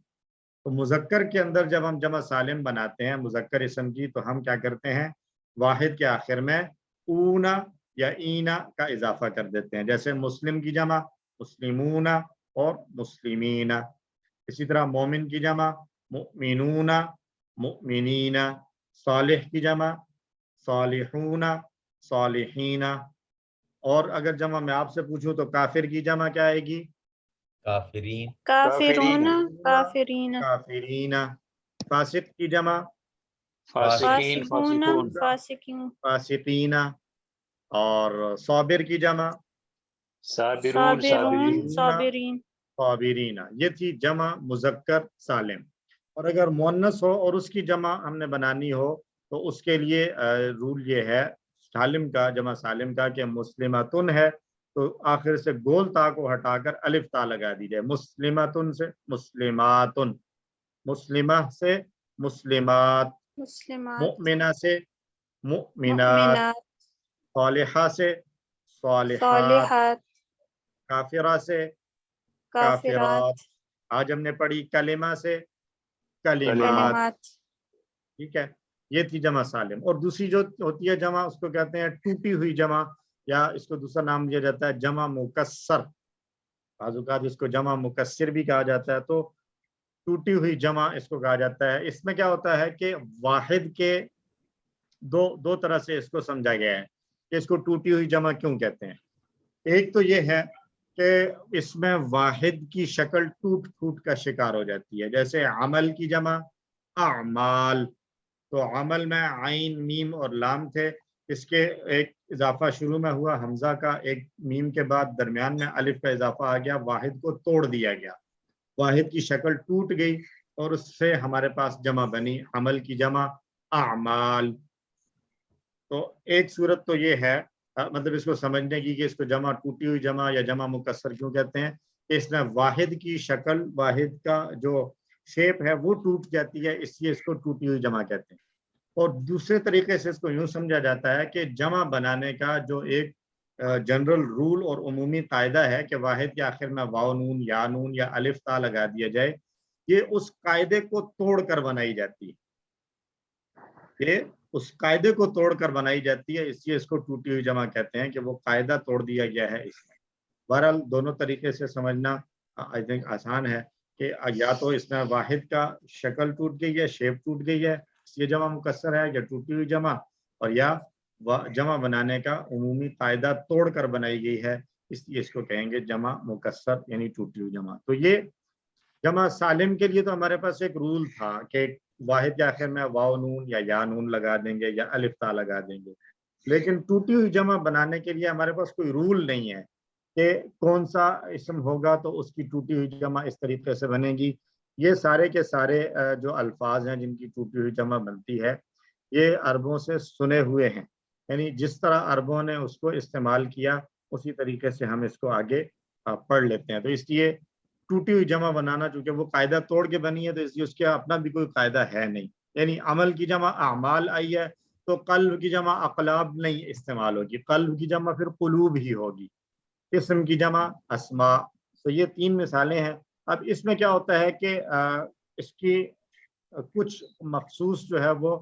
تو مذکر کے اندر جب ہم جمع سالم بناتے ہیں مذکر اسم کی، تو ہم کیا کرتے ہیں؟ واحد کے آخر میں اونا یا اینا کا اضافہ کر دیتے ہیں. جیسے مسلم کی جمع مسلمون اور مسلمین. اسی طرح مومن کی جمع مؤمنون مؤمنین. صالح کی جمع صالحون صالحین. اور اگر جمع میں آپ سے پوچھوں تو کافر کی جمع کیا آئے گی؟ کافرین. کافرون کافرین. کافرین. فاسق کی جمع فاسقین فاسقون فاسقون. فاسقین. فاسقین. اور صابر کی جمع صابرون صابرون صابرین. صابرین. صابرین. یہ تھی جمع مذکر سالم. اور اگر مؤنث ہو اور اس کی جمع ہم نے بنانی ہو تو اس کے لیے رول یہ ہے سالم کا، جمع سالم کا، کہ مسلمتن ہے تو آخر سے گول تا کو ہٹا کر الف تا لگا دی جائے. مسلمتن سے مسلماتن، مسلمہ سے مسلمات، مسلمات. مؤمنہ سے مؤمنات، مؤمنات. صالحہ سے صالحات، صالحات. کافرہ سے کافرات. کافرات. آج ہم نے پڑھی کلمہ سے کلمات. کلمات. ٹھیک ہے، یہ تھی جمع سالم. اور دوسری جو ہوتی ہے جمع اس کو کہتے ہیں ٹوٹی ہوئی جمع، یا اس کو دوسرا نام دیا جاتا ہے جمع مکسر. بعض اوقات اس کو جمع مکسر بھی کہا جاتا ہے. تو ٹوٹی ہوئی جمع اس کو کہا جاتا ہے. اس میں کیا ہوتا ہے کہ واحد کے دو طرح سے اس کو سمجھا گیا ہے کہ اس کو ٹوٹی ہوئی جمع کیوں کہتے ہیں. ایک تو یہ ہے کہ اس میں واحد کی شکل ٹوٹ پھوٹ کا شکار ہو جاتی ہے. جیسے عمل کی جمع اعمال، تو عمل میں عین میم اور لام تھے، اس کے ایک اضافہ شروع میں ہوا حمزہ کا، ایک میم کے بعد درمیان میں الف کا اضافہ آ گیا، واحد کو توڑ دیا گیا، واحد کی شکل ٹوٹ گئی اور اس سے ہمارے پاس جمع بنی عمل کی جمع اعمال. تو ایک صورت تو یہ ہے مطلب اس کو سمجھنے کی کہ اس کو جمع ٹوٹی ہوئی جمع یا جمع مکسر کیوں کہتے ہیں، کہ اس میں واحد کی شکل، واحد کا جو شیپ ہے وہ ٹوٹ جاتی ہے، اس لیے اس کو ٹوٹی ہوئی جمع کہتے ہیں. اور دوسرے طریقے سے اس کو یوں سمجھا جاتا ہے کہ جمع بنانے کا جو ایک جنرل رول اور عمومی قاعدہ ہے کہ واحد کے آخر میں واو نون یا نون یا الف تا لگا دیا جائے، یہ اس قاعدے کو توڑ کر بنائی جاتی ہے، یہ اس قاعدے کو توڑ کر بنائی جاتی ہے، اس لیے اس کو ٹوٹی ہوئی جمع کہتے ہیں کہ وہ قاعدہ توڑ دیا گیا ہے اس میں. بہرحال دونوں طریقے سے سمجھنا آئی تھنک آسان ہے کہ یا تو اس میں واحد کا شکل ٹوٹ گئی ہے، شیپ ٹوٹ گئی ہے، یہ جمع مکسر ہے، یا ٹوٹی ہوئی جمع، اور یا جمع بنانے کا عمومی قاعدہ توڑ کر بنائی گئی ہے، اس لیے اس کو کہیں گے جمع مکسر یعنی ٹوٹی ہوئی جمع. تو یہ جمع سالم کے لیے تو ہمارے پاس ایک رول تھا کہ واحد کے آخر میں واو نون یا نون لگا دیں گے یا الف تا لگا دیں گے. لیکن ٹوٹی ہوئی جمع بنانے کے لیے ہمارے پاس کوئی رول نہیں ہے کہ کون سا اسم ہوگا تو اس کی ٹوٹی ہوئی جمع اس طریقے سے بنے گی. یہ سارے کے سارے جو الفاظ ہیں جن کی ٹوٹی ہوئی جمع بنتی ہے یہ عربوں سے سنے ہوئے ہیں، یعنی جس طرح عربوں نے اس کو استعمال کیا اسی طریقے سے ہم اس کو آگے پڑھ لیتے ہیں. تو اس لیے ٹوٹی ہوئی جمع بنانا چونکہ وہ قاعدہ توڑ کے بنی ہے تو اس لیے اس کا اپنا بھی کوئی قاعدہ ہے نہیں. یعنی عمل کی جمع اعمال آئی ہے تو قلب کی جمع اقلاب نہیں استعمال ہوگی، قلب کی جمع پھر قلوب ہی ہوگی. اسم کی جمع اسماء. تو یہ تین مثالیں ہیں. اب اس میں کیا ہوتا ہے کہ اس کی کچھ مخصوص جو ہے وہ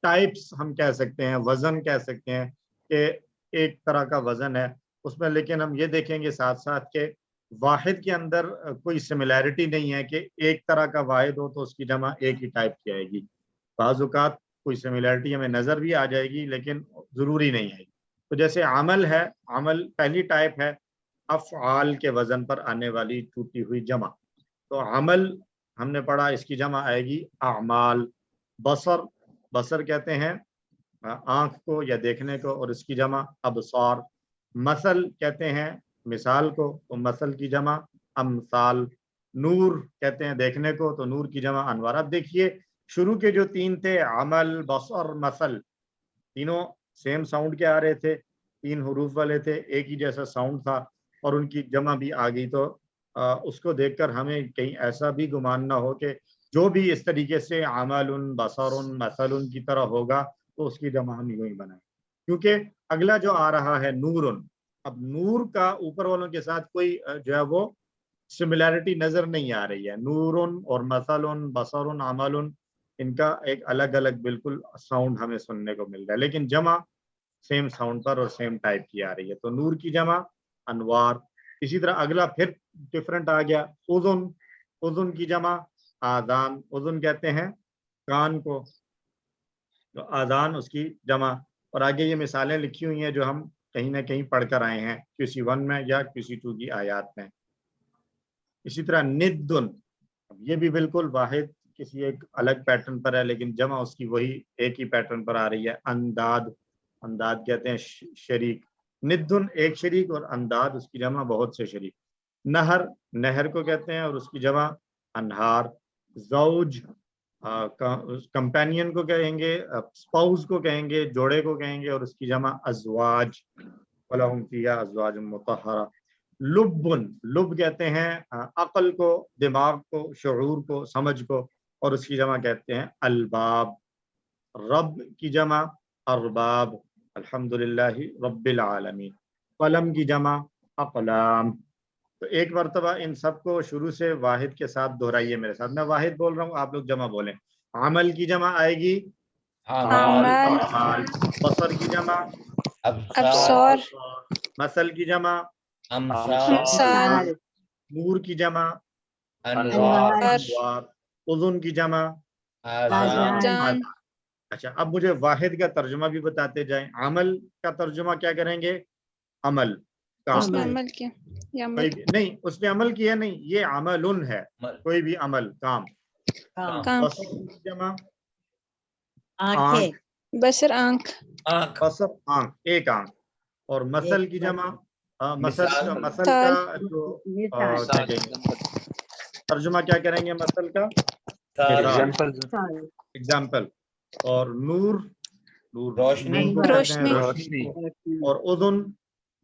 ٹائپس ہم کہہ سکتے ہیں، وزن کہہ سکتے ہیں کہ ایک طرح کا وزن ہے اس میں، لیکن ہم یہ دیکھیں گے ساتھ ساتھ کہ واحد کے اندر کوئی سملیرٹی نہیں ہے کہ ایک طرح کا واحد ہو تو اس کی جمع ایک ہی ٹائپ کی آئے گی. بعض اوقات کوئی سملیرٹی ہمیں نظر بھی آ جائے گی لیکن ضروری نہیں ہے. تو جیسے عمل ہے، عمل پہلی ٹائپ ہے افعال کے وزن پر آنے والی ٹوٹی ہوئی جمع. تو عمل ہم نے پڑھا، اس کی جمع آئے گی اعمال. بصر، بصر کہتے ہیں آنکھ کو یا دیکھنے کو، اور اس کی جمع ابصار. مثل کہتے ہیں مثال کو، تو مثل کی جمع امثال. نور کہتے ہیں دیکھنے کو، تو نور کی جمع انوار. اب دیکھیے شروع کے جو تین تھے عمل، بصر، مثل، تینوں سیم ساؤنڈ کے آ رہے تھے، تین حروف والے تھے، ایک ہی جیسا ساؤنڈ تھا، اور ان کی جمع بھی آ گئی. تو اس کو دیکھ کر ہمیں کہیں ایسا بھی گمان نہ ہو کہ جو بھی اس طریقے سے عمل، بصر، مثل کی طرح ہوگا تو اس کی جمع ہم یوں ہی بنائیں. کیونکہ اگلا جو آ رہا ہے نور، اب نور کا اوپر والوں کے ساتھ کوئی جو ہے وہ سملیرٹی نظر نہیں آ رہی ہے. نور اور مثل، بصر، عمل، ان کا ایک الگ الگ بالکل ساؤنڈ ہمیں سننے کو مل رہا ہے، لیکن جمع سیم ساؤنڈ پر اور سیم ٹائپ کی آ رہی ہے. تو نور کی جمع انوار. اسی طرح اگلا پھر ڈفرنٹ آ گیا اذن، اذن کی جمع آذان. اذن کہتے ہیں کان کو، تو آذان اس کی جمع. اور آگے یہ مثالیں لکھی ہوئی ہیں جو ہم کہیں نہ کہیں پڑھ کر آئے ہیں کسی 1 میں یا کسی 2 کی آیات میں. اسی طرح ندن، یہ بھی بالکل واحد کسی ایک الگ پیٹرن پر ہے لیکن جمع اس کی وہی ایک ہی پیٹرن پر آ رہی ہے. انداد، انداد کہتے ہیں شریک. ندن ایک شریک، اور انداد اس کی جمع بہت سے شریک. نہر، نہر کو کہتے ہیں اور اس کی جمع انہار. زوج کمپینین کو کہیں گے، اسپاؤس کو کہیں گے، جوڑے کو کہیں گے، اور اس کی جمع ازواج. وَلَهُمْ فِيهَا أَزْوَاجٌ مُطَهَّرَةٌ. لبن، لب کہتے ہیں عقل کو، دماغ کو، شعور کو، سمجھ کو، اور اس کی جمع کہتے ہیں الباب. رب کی جمع ارباب. الحمدللہ رب العالمین. قلم کی جمع اقلام. تو ایک مرتبہ ان سب کو شروع سے واحد کے ساتھ دہرائیے میرے ساتھ. میں واحد بول رہا ہوں، آپ لوگ جمع بولیں. عمل کی جمع آئے گی اعمال. اعمال. بصر کی جمع ابصار. مثل کی جمع امثال. نور کی جمع انوار. انوار. اذن کی جمع آذان. جان. اچھا اب مجھے واحد کا ترجمہ بھی بتاتے جائیں. عمل کا ترجمہ کیا کریں گے؟ عمل، کام. اس نے عمل کیا یا عمل نہیں اس نے عمل کیا نہیں، یہ عمل ہے، کوئی بھی عمل، کام. کام. بصر کی جمع آنکھیں، آنکھ. بصر آنکھ. آنکھ. بصر آنکھ، ایک آنکھ. اور مثل کی جمع مثال. مثل کا جو کیا کہیں گے ترجمہ کیا کریں گے مثل کا؟ مثال، Example. ایگزامپل. اور نور، نور روشنی. نور کو کہتے ہیں روشنی. روشنی کو. اور اذن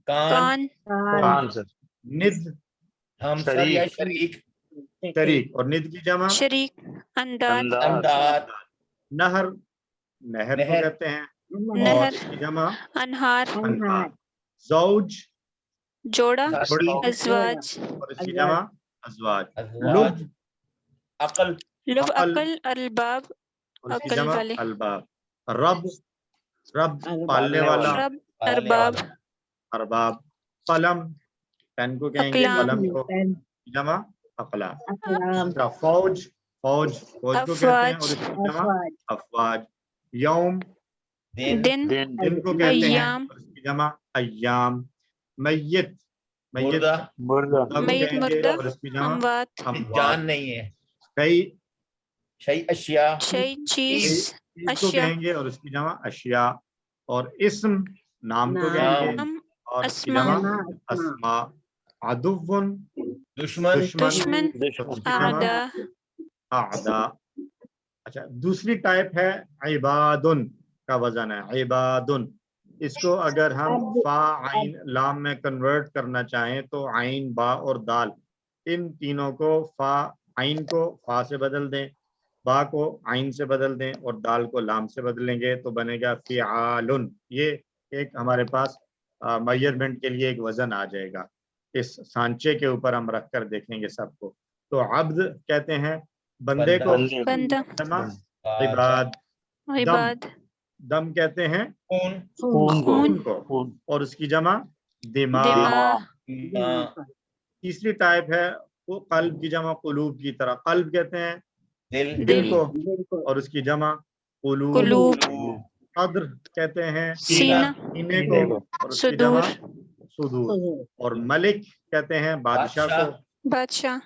کان. کان. sir. ند ہمسر یا شریک. شریک. اور ند کی جمع شریک. انداد. امداد. نہر، نہر کو نہر. کہتے ہیں، اور نہر. اس کی جمع انہار. انہار. زوج، جوڑا. جوڑی، ازواج. اور اس کی جمع ازواج. ازواج. لب، عقل. لب عقل، عقل. الباب اور اس کی عقل جمع والے. الباب. رب، رب پالنے والا. رب پالنے ارباب. والا. ارباب. قلم، پین کو کہیں گے، اقلام. قلم کو جمع اقلام. فوج، فوج، فوج کو کہتے ہیں، اور اس کی جمع افواج. یوم، دن. دن. دن کو کہتے ہیں، ایام. اور اس کی جمع ایام. میت، میت مردہ. Murda. کو میت کہیں گے، مردہ. اور اس کی جمع اموات. اموات. جان نہیں ہے. کئی، شیء اشیاء. شیء چیز. چیز کو اشیاء. کہیں گے، اور اس کی جمع اشیاء. اور اسم، نام کو کہیں گے، نام. اور اس کی اسماء. جمع اسماء. عدوٌ، دشمن. دشمن، دشمن. اس کی جمع اعداء. اعداء. اچھا دوسری ٹائپ ہے عبادن کا وزن ہے. عبادن، اس کو اگر ہم فا عین لام میں کنورٹ کرنا چاہیں تو عین، با اور دال، ان تینوں کو فا، عین کو فا سے بدل دیں، با کو عین سے بدل دیں، اور دال کو لام سے بدلیں گے تو بنے گا فعالن. یہ ایک ہمارے پاس میجرمنٹ کے لیے ایک وزن آ جائے گا. اس سانچے کے اوپر ہم رکھ کر دیکھیں گے سب کو. تو عبد کہتے ہیں بندے کو، بندہ. جمع عباد. عباد دم کہتے ہیں خون خون کو خون کو، خون اور اس کی جمع دماغ۔ دماغ ماں تیسری ٹائپ ہے وہ قلب کی جمع قلوب کی طرح، قلب کہتے ہیں دل دل دل کو، اور اس کی جمع قلوب۔ قلوب قدر کہتے ہیں سینہ سینے سینے کو، کو، اور اس کی جمع صدور صدور۔ اور ملک کہتے ہیں بادشاہ کو، بادشاہ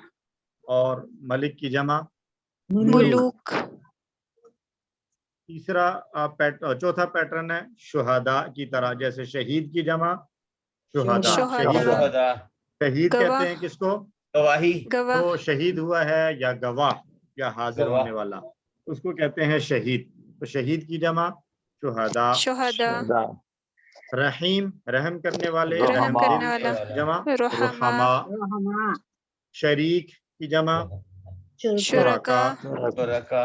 اور ملک کی جمع ملوک تیسرا چوتھا پیٹرن ہے شہداء کی طرح، جیسے شہید کی جمع شہداء۔ شہداء شہداء شہید گواہ کہتے ہیں کس کو؟ گواہی گواہ جو شہید ہوا ہے یا گواہ یا حاضر گواہ۔ ہونے والا، اس کو کہتے ہیں شہید۔ تو شہید کی جمع شہداء۔ شہداء رحیم رحم کرنے والے، رحماء رحم کرنے دل والا کی جمع رحماء رحماء۔ شریک کی جمع شرکا شرکا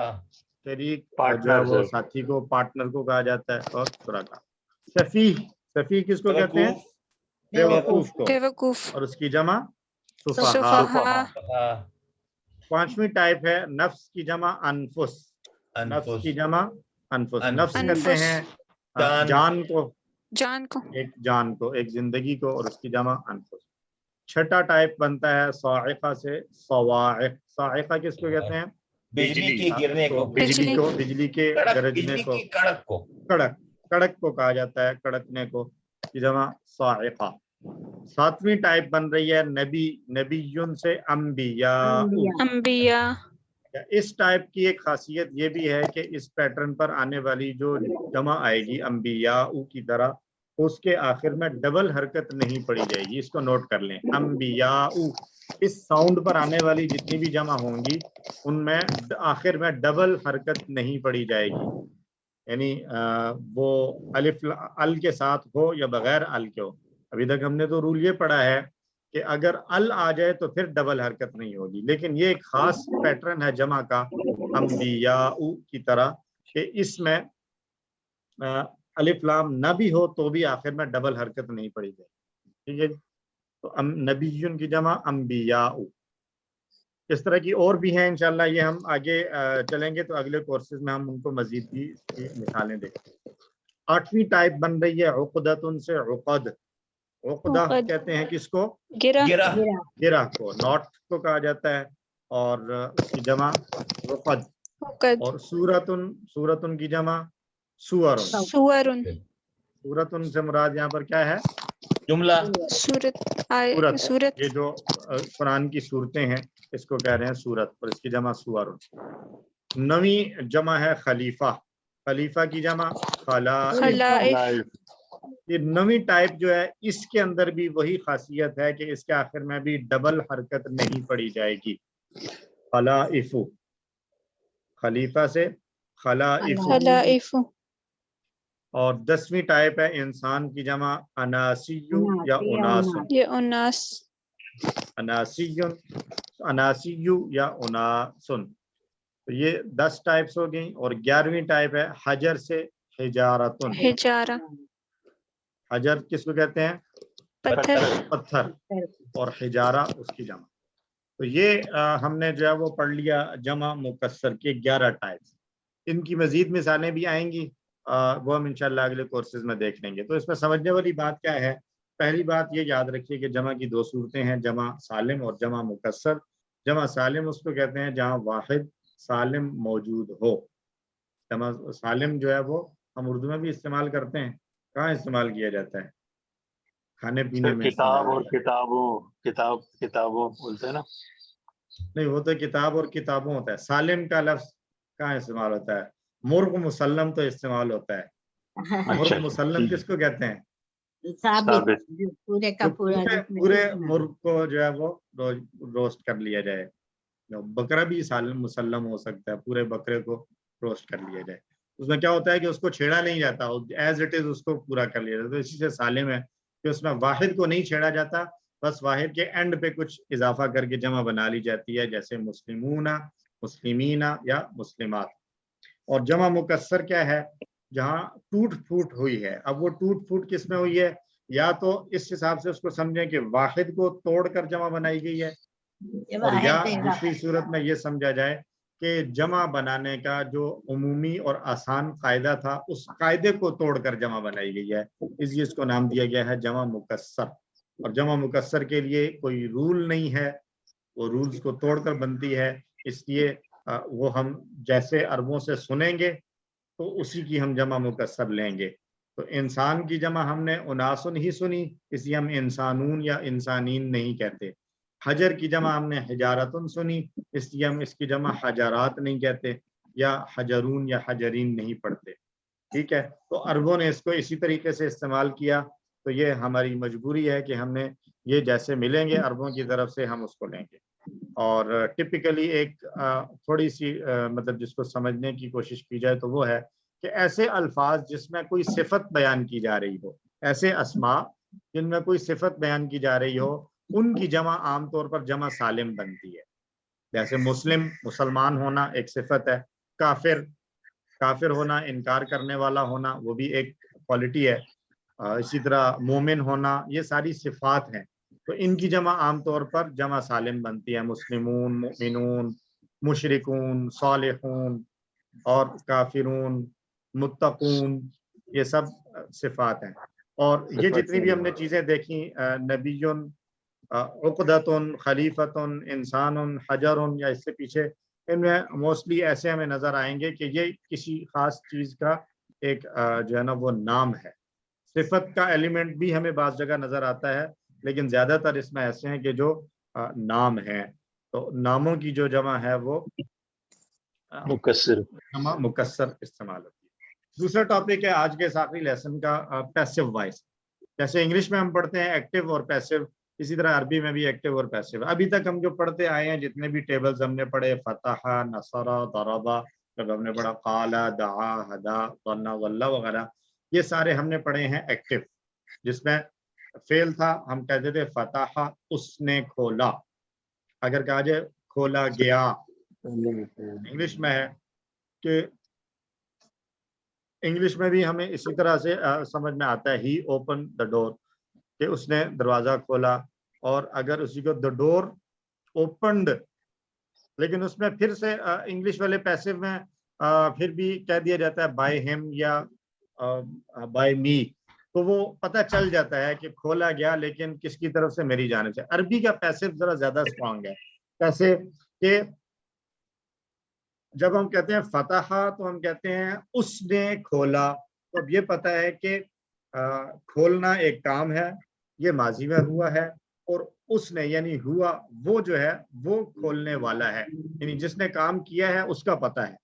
شریک جو ہے پارٹنر وہ ساتھی کو، پارٹنر کو کہا جاتا ہے، اور شرکا۔ سفیہ سفیہ کس کو کہتے ہیں؟ بے وقوف کو، بیوقوف اور اس کی جمع سفہاء۔ سفہاء پانچویں ٹائپ ہے نفس کی جمع انفس۔ نفس کی جمع انفس۔ نفس کہتے ہیں جان۔ جان کو، جان کو ایک جان کو، ایک زندگی کو، اور اس کی جمع انفس۔ چھٹا ٹائپ بنتا ہے صاعقہ سے صواعق۔ صاعقہ کس کو کہتے ہیں؟ بجلی کی گرنے کو، بجلی کو، بجلی کے گرجنے بجلی کو، کی کڑک کو، کڑک کڑک کو کہا جاتا ہے، کڑکنے کو کی جمع صاعقہ۔ ساتویں ٹائپ بن رہی ہے نبی، نبیون سے انبیاء۔ انبیاء اس ٹائپ کی ایک خاصیت یہ بھی ہے کہ اس پیٹرن پر آنے والی جو جمع آئے گی انبیاء کی طرح، اس کے آخر میں ڈبل حرکت نہیں پڑی جائے گی، اس کو نوٹ کر لیں۔ انبیاء، اس ساؤنڈ پر آنے والی جتنی بھی جمع ہوں گی ان میں آخر میں ڈبل حرکت نہیں پڑی جائے گی، یعنی وہ الف ال کے ساتھ ہو یا بغیر ال کے ہو۔ ابھی تک ہم نے تو رول یہ پڑھا ہے کہ اگر ال آ جائے تو پھر ڈبل حرکت نہیں ہوگی، لیکن یہ ایک خاص پیٹرن ہے جمع کا انبیاء کی طرح کہ اس میں الف لام نہ بھی ہو تو بھی آخر میں ڈبل حرکت نہیں پڑی جائے، ٹھیک ہے۔ تو نبیون کی جمع انبیاء۔ اس طرح کی اور بھی ہیں، انشاءاللہ یہ ہم آگے چلیں گے تو اگلے کورسز میں ہم ان کو مزید بھی مثالیں دیکھیں گے۔ آٹھویں ٹائپ بن رہی ہے عقدۃ سے عقد۔ عقدہ عقد کہتے ہیں کس کو؟ گرہ گرا گرہ کو، ناٹ کو کہا جاتا ہے، اور اس کی جمع عقد۔ عقد اور سورتن کی جمع سورن۔ سورن سورتن سے مراد یہاں پر کیا ہے؟ جملہ سورت۔ سورت یہ جو قرآن کی صورتیں ہیں اس کو کہہ رہے ہیں سورت، اور اس کی جمع سورن۔ نویں جمع ہے خلیفہ۔ خلیفہ کی جمع خلائف۔ یہ نویں ٹائپ جو ہے اس کے اندر بھی وہی خاصیت ہے کہ اس کے آخر میں بھی ڈبل حرکت نہیں پڑی جائے گی، خلائف، خلیفہ سے خلائف اور 10ویں ٹائپ ہے انسان کی جمع اناسی یا اناسن۔ یہ اناس اناسی یا اناسن۔ تو یہ 10 ٹائپس ہو گئیں، اور 11ویں ٹائپ ہے حجر سے حجارتن۔ ہجارہ حجر کس کو کہتے ہیں؟ پتھر پتھر، اور حجارہ اس کی جمع۔ تو یہ ہم نے جو ہے وہ پڑھ لیا جمع مکسر کے 11 ٹائپس۔ ان کی مزید مثالیں بھی آئیں گی، وہ ہم انشاءاللہ اگلے کورسز میں دیکھ لیں گے۔ تو اس میں سمجھنے والی بات کیا ہے؟ پہلی بات یہ یاد رکھیے کہ جمع کی 2 صورتیں ہیں، جمع سالم اور جمع مکسر۔ جمع سالم اس کو کہتے ہیں جہاں واحد سالم موجود ہو۔ جمع سالم جو ہے وہ ہم اردو میں بھی استعمال کرتے ہیں، کہاں استعمال کیا جاتا ہے؟ کھانے پینے میں کتاب اور استعمال کتابوں بولتے ہیں نا، نہیں، وہ تو کتاب اور کتابوں ہوتا ہے۔ سالم کا لفظ کہاں استعمال ہوتا ہے؟ مرغ مسلم تو استعمال ہوتا ہے۔ مرغ مسلم کس کو کہتے ہیں؟ ثابت پورے کا پورا پورے مرغ کو جو ہے وہ روسٹ کر لیا جائے۔ بکرا بھی سالم مسلم ہو سکتا ہے، پورے بکرے کو روسٹ کر لیا جائے۔ اس میں کیا ہوتا ہے کہ اس کو چھیڑا نہیں جاتا، ایز اٹ از اس کو پورا کر لیا جاتا۔ تو اسی سے سالم ہے کہ اس میں واحد کو نہیں چھیڑا جاتا، بس واحد کے اینڈ پہ کچھ اضافہ کر کے جمع بنا لی جاتی ہے، جیسے مسلمون، مسلمین یا مسلمات۔ اور جمع مکسر کیا ہے؟ جہاں ٹوٹ پھوٹ ہوئی ہے۔ اب وہ ٹوٹ پھوٹ کس میں ہوئی ہے؟ یا تو اس حساب سے اس کو سمجھیں کہ واحد کو توڑ کر جمع بنائی گئی ہے، اور یا دوسری صورت میں یہ سمجھا جائے کہ جمع بنانے کا جو عمومی اور آسان قاعدہ تھا اس قاعدے کو توڑ کر جمع بنائی گئی ہے، اس لیے اس کو نام دیا گیا ہے جمع مکسر. اور جمع مکسر کے لیے کوئی رول نہیں ہے، وہ رولز کو توڑ کر بنتی ہے، اس لیے وہ ہم جیسے عربوں سے سنیں گے تو اسی کی ہم جمع مکسر لیں گے. تو انسان کی جمع ہم نے اناسن ہی سنی، اس لیے ہم انسانون یا انسانین نہیں کہتے. حجر کی جمع ہم نے حجارتن سنی، اس لیے ہم اس کی جمع حجارات نہیں کہتے، یا حجرون یا حجرین نہیں پڑھتے. ٹھیک ہے، تو عربوں نے اس کو اسی طریقے سے استعمال کیا، تو یہ ہماری مجبوری ہے کہ ہم نے یہ جیسے ملیں گے عربوں کی طرف سے ہم اس کو لیں گے. اور ٹپیکلی ایک تھوڑی سی مطلب جس کو سمجھنے کی کوشش کی جائے تو وہ ہے کہ ایسے الفاظ جس میں کوئی صفت بیان کی جا رہی ہو، ایسے اسماء جن میں کوئی صفت بیان کی جا رہی ہو، ان کی جمع عام طور پر جمع سالم بنتی ہے. جیسے مسلم، مسلمان ہونا ایک صفت ہے. کافر ہونا، انکار کرنے والا ہونا، وہ بھی ایک کوالٹی ہے. اسی طرح مومن ہونا، یہ ساری صفات ہیں. تو ان کی جمع عام طور پر جمع سالم بنتی ہے. مسلمون، مؤمنون، مشرکون، صالحون اور کافرون، متقون، یہ سب صفات ہیں. اور یہ جتنی بھی ہم نے چیزیں دیکھی، نبیون، عقدتن، خلیفتن، انسانن، حجرن، یا اس سے پیچھے، ان میں موسٹلی ایسے ہمیں نظر آئیں گے کہ یہ کسی خاص چیز کا ایک جو ہے نا وہ نام ہے. صفت کا ایلیمنٹ بھی ہمیں بعض جگہ نظر آتا ہے، لیکن زیادہ تر اس میں ایسے ہیں کہ جو نام ہیں. تو ناموں کی جو جمع ہے وہ مکسر مکسر استعمال ہوتی ہے. دوسرا ٹاپک ہے آج کے آخری لیسن کا، پیسو وائس. جیسے انگلش میں ہم پڑھتے ہیں ایکٹیو اور پیسو، اسی طرح عربی میں بھی ایکٹیو اور پیسو. ابھی تک ہم جو پڑھتے آئے ہیں، جتنے بھی ٹیبلز ہم نے پڑھے، فتح، نصر، ضربا، جب ہم نے پڑھا قال، دعا، ہدا، ظن، واللہ وغیرہ، یہ سارے ہم نے پڑھے ہیں ایکٹیو، جس میں فعل تھا، ہم کہتے تھے فتح، اس نے کھولا. اگر کہا جائے کھولا گیا، انگلش میں ہے کہ انگلش میں بھی ہمیں اسی طرح سے سمجھ میں آتا ہے ہی اوپن دا ڈور، کہ اس نے دروازہ کھولا. اور اگر اسی کو دا ڈور اوپنڈ، لیکن اس میں پھر سے انگلش والے پیسو میں پھر بھی کہہ دیا جاتا ہے بائی ہم یا بائی می، تو وہ پتہ چل جاتا ہے کہ کھولا گیا، لیکن کس کی طرف سے؟ میری جانب سے. عربی کا پیسو ذرا زیادہ اسٹرانگ ہے. کیسے کہ جب ہم کہتے ہیں فتح تو ہم کہتے ہیں اس نے کھولا، تو اب یہ پتہ ہے کہ کھولنا ایک کام ہے، یہ ماضی میں ہوا ہے، اور اس نے یعنی ہوا، وہ جو ہے وہ کھولنے والا ہے، یعنی جس نے کام کیا ہے اس کا پتہ ہے.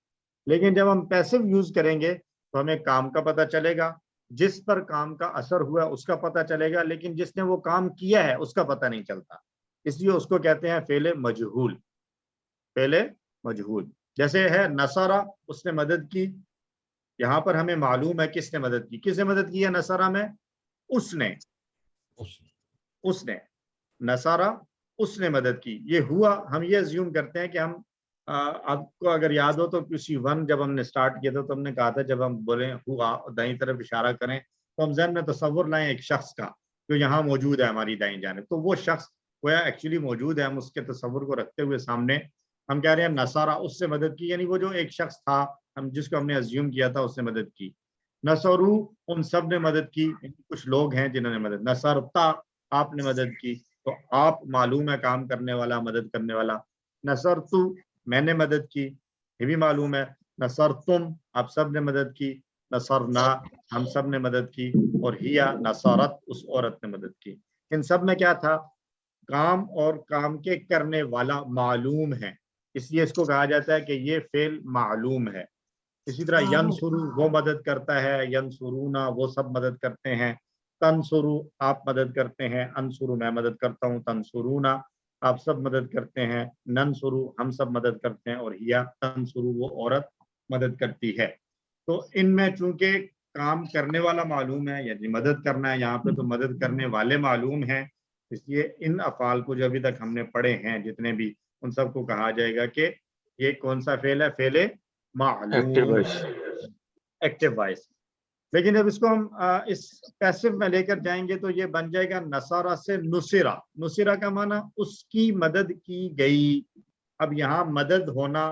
لیکن جب ہم پیسو یوز کریں گے تو ہمیں کام کا پتہ چلے گا، جس پر کام کا اثر ہوا اس کا پتہ چلے گا، لیکن جس نے وہ کام کیا ہے اس کا پتہ نہیں چلتا. اس لیے اس کو کہتے ہیں فعل مجہول. فعل مجہول جیسے ہے نصرہ، اس نے مدد کی. یہاں پر ہمیں معلوم ہے کس نے مدد کی. کس نے مدد کی ہے نصرہ میں؟ اس نے. نصرہ، اس نے مدد کی. یہ ہوا، ہم یہ ازیوم کرتے ہیں کہ ہم آپ کو اگر یاد ہو تو کسی ون جب ہم نے سٹارٹ کیا تھا تو ہم نے کہا تھا جب ہم بولیں ہوا دائیں طرف اشارہ کریں تو ہم ذہن میں تصور لائیں ایک شخص کا جو یہاں موجود ہے ہماری دائیں جانب. تو وہ شخص گویا ایکچولی موجود ہے، ہم اس کے تصور کو رکھتے ہوئے سامنے ہم کہہ رہے ہیں نصارہ، اس سے مدد کی، یعنی وہ جو ایک شخص تھا ہم جس کو ہم نے ازیوم کیا تھا اس نے مدد کی. نصرو، ان سب نے مدد کی، کچھ لوگ ہیں جنہوں نے مدد. نصرتا، آپ نے مدد کی، تو آپ معلوم ہے کام کرنے والا، مدد کرنے والا. نصرتو، میں نے مدد کی، یہ بھی معلوم ہے. نصرتم، آپ سب نے مدد کی. نصرنا، ہم سب نے مدد کی. اور ہیا نصرت، اس عورت نے مدد کی. ان سب میں کیا تھا؟ کام اور کام کے کرنے والا معلوم ہے، اس لیے اس کو کہا جاتا ہے کہ یہ فعل معلوم ہے. اسی طرح ینصرو، وہ مدد کرتا ہے. ینصرونا، وہ سب مدد کرتے ہیں. تنصرو، آپ مدد کرتے ہیں. انصرو، میں مدد کرتا ہوں. تنصرونا، آپ سب مدد کرتے ہیں. ننصرو، ہم سب مدد کرتے ہیں. اور ہیا تنصرو، وہ عورت مدد کرتی ہے. تو ان میں چونکہ کام کرنے والا معلوم ہے، یعنی مدد کرنا ہے یہاں پہ، تو مدد کرنے والے معلوم ہیں، اس لیے ان افعال کو جو ابھی تک ہم نے پڑھے ہیں جتنے بھی، ان سب کو کہا جائے گا کہ یہ کون سا فعل ہے؟ فعل معلوم، ایکٹیو وائس. لیکن جب اس کو ہم اس پیسو میں لے کر جائیں گے تو یہ بن جائے گا نصارہ سے نصرہ. نصرہ کا معنی اس کی مدد کی گئی. اب یہاں مدد ہونا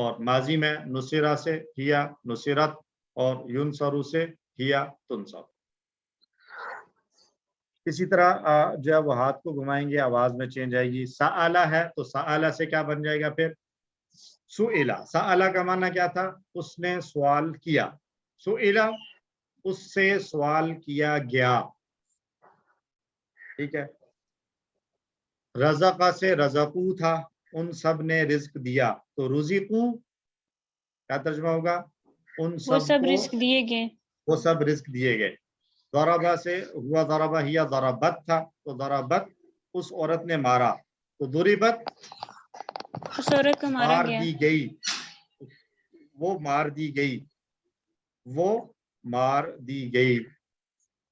اور ماضی میں نصرہ سے ہیا نصرت اور ینصرو سے ہیا تنصر. اسی طرح جو ہے وہ ہاتھ کو گھمائیں گے آواز میں چینج آئے گی. سألہ ہے تو سألہ سے کیا بن جائے گا پھر سئلہ. سألہ کا معنی کیا تھا؟ اس نے سوال کیا. سئلہ اس سے سوال کیا گیا. ٹھیک ہے. رزقہ سے رزقو تھا ان سب نے رزق دیا تو رزقو کیا ترجمہ ہوگا؟ ان وہ سب سب کو رزق دیے گئے. وہ سب رزق دیے گئے. ضربہ سے ہوا ضربہ ہیا ضربت تھا تو ضربت اس عورت نے مارا تو ضربت اس عورت کو مارا مار گیا. دی گئی. وہ مار دی گئی. وہ مار دی گئی.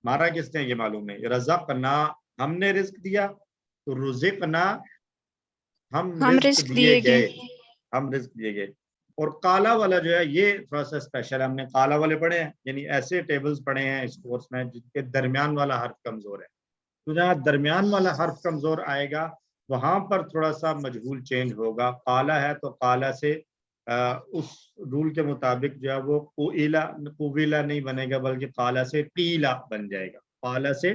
مارا کس نے یہ معلوم ہے. رزقنا ہم نے رزق دیا تو رزقنا ہم رزق دیے گئے. ہم رزق دیے گئے. اور کالا والا جو ہے یہ تھوڑا سا اسپیشل ہے. ہم نے کالا والے پڑھے ہیں یعنی ایسے ٹیبلز پڑھے ہیں اس کورس میں جن کے درمیان والا حرف کمزور ہے. تو جہاں درمیان والا حرف کمزور آئے گا وہاں پر تھوڑا سا مجہول چینج ہوگا. کالا ہے تو کالا سے اس رول کے مطابق جو ہے وہ قویلا نہیں بنے گا بلکہ کالا سے قیلا بن جائے گا. کالا سے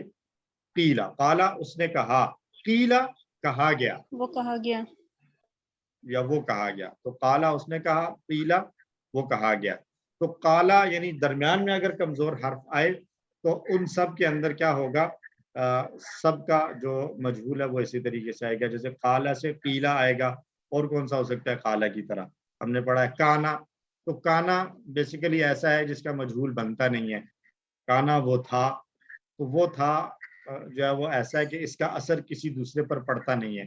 قیلا. کالا اس نے کہا. قیلا کہا گیا وہ کہا گیا. یا وہ کہا گیا. تو کالا اس نے کہا. قیلا وہ کہا گیا. تو کالا یعنی درمیان میں اگر کمزور حرف آئے تو ان سب کے اندر کیا ہوگا سب کا جو مجہول ہے وہ اسی طریقے سے آئے گا. جیسے کالا سے قیلا آئے گا. اور کون سا ہو سکتا ہے کالا کی طرح؟ ہم نے پڑھا ہے کانا. تو کانا بیسیکلی ایسا ہے جس کا مجہول بنتا نہیں ہے. کانا وہ تھا تو وہ تھا جو ہے وہ ایسا ہے کہ اس کا اثر کسی دوسرے پر پڑتا نہیں ہے.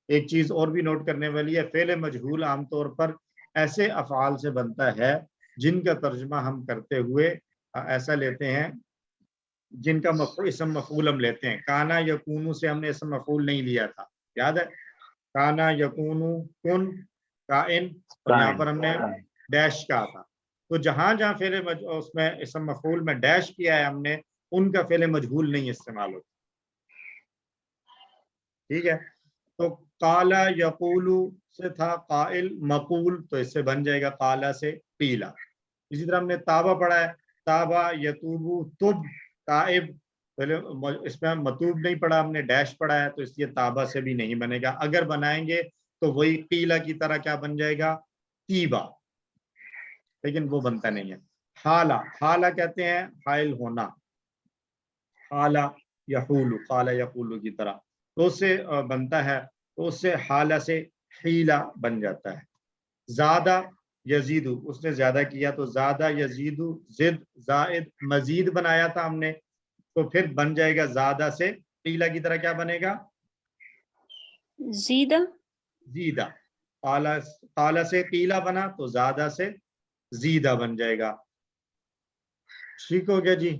ایک چیز اور بھی نوٹ کرنے والی ہے. فعل مجہول عام طور پر ایسے افعال سے بنتا ہے جن کا ترجمہ ہم کرتے ہوئے ایسا لیتے ہیں جن کا اسم مفعول ہم لیتے ہیں. کانا یکونو سے ہم نے اسم مفعول نہیں لیا تھا. یاد ہے؟ کانا یکونو کن کائن اور یہاں پر ہم نے ڈیش کہا تھا. تو جہاں جہاں فعل اس میں اسم مفعول میں ڈیش کیا ہے ہم نے ان کا فعل مجہول نہیں استعمال ہوتا. ٹھیک ہے. تو قالا یقولو سے تھا قائل مقول تو اس سے بن جائے گا قالا سے قیلا. اسی طرح ہم نے تابا پڑھا ہے. تابا یتوبو تب تائب. پہلے اس میں متوب نہیں پڑھا ہم نے ڈیش پڑھا ہے تو اس لیے تابا سے بھی نہیں بنے گا. اگر بنائیں گے تو وہی قیلا کی طرح کیا بن جائے گا تیبا. لیکن وہ بنتا نہیں ہے. حالا. حالا کہتے ہیں حائل ہونا. حالا یحولو قالا یقولو کی طرح تو اس سے بنتا ہے. تو اس سے حالہ سے حیلہ بن جاتا ہے. زیادہ یزیدو اس نے زیادہ کیا تو زیادہ یزیدو زد زائد مزید بنایا تھا ہم نے تو پھر بن جائے گا زیادہ سے قیلہ کی طرح کیا بنے گا زیدہ. زیدہ. قالا سے قیلہ بنا تو زیادہ سے زیدہ بن جائے گا. ٹھیک ہو گیا جی.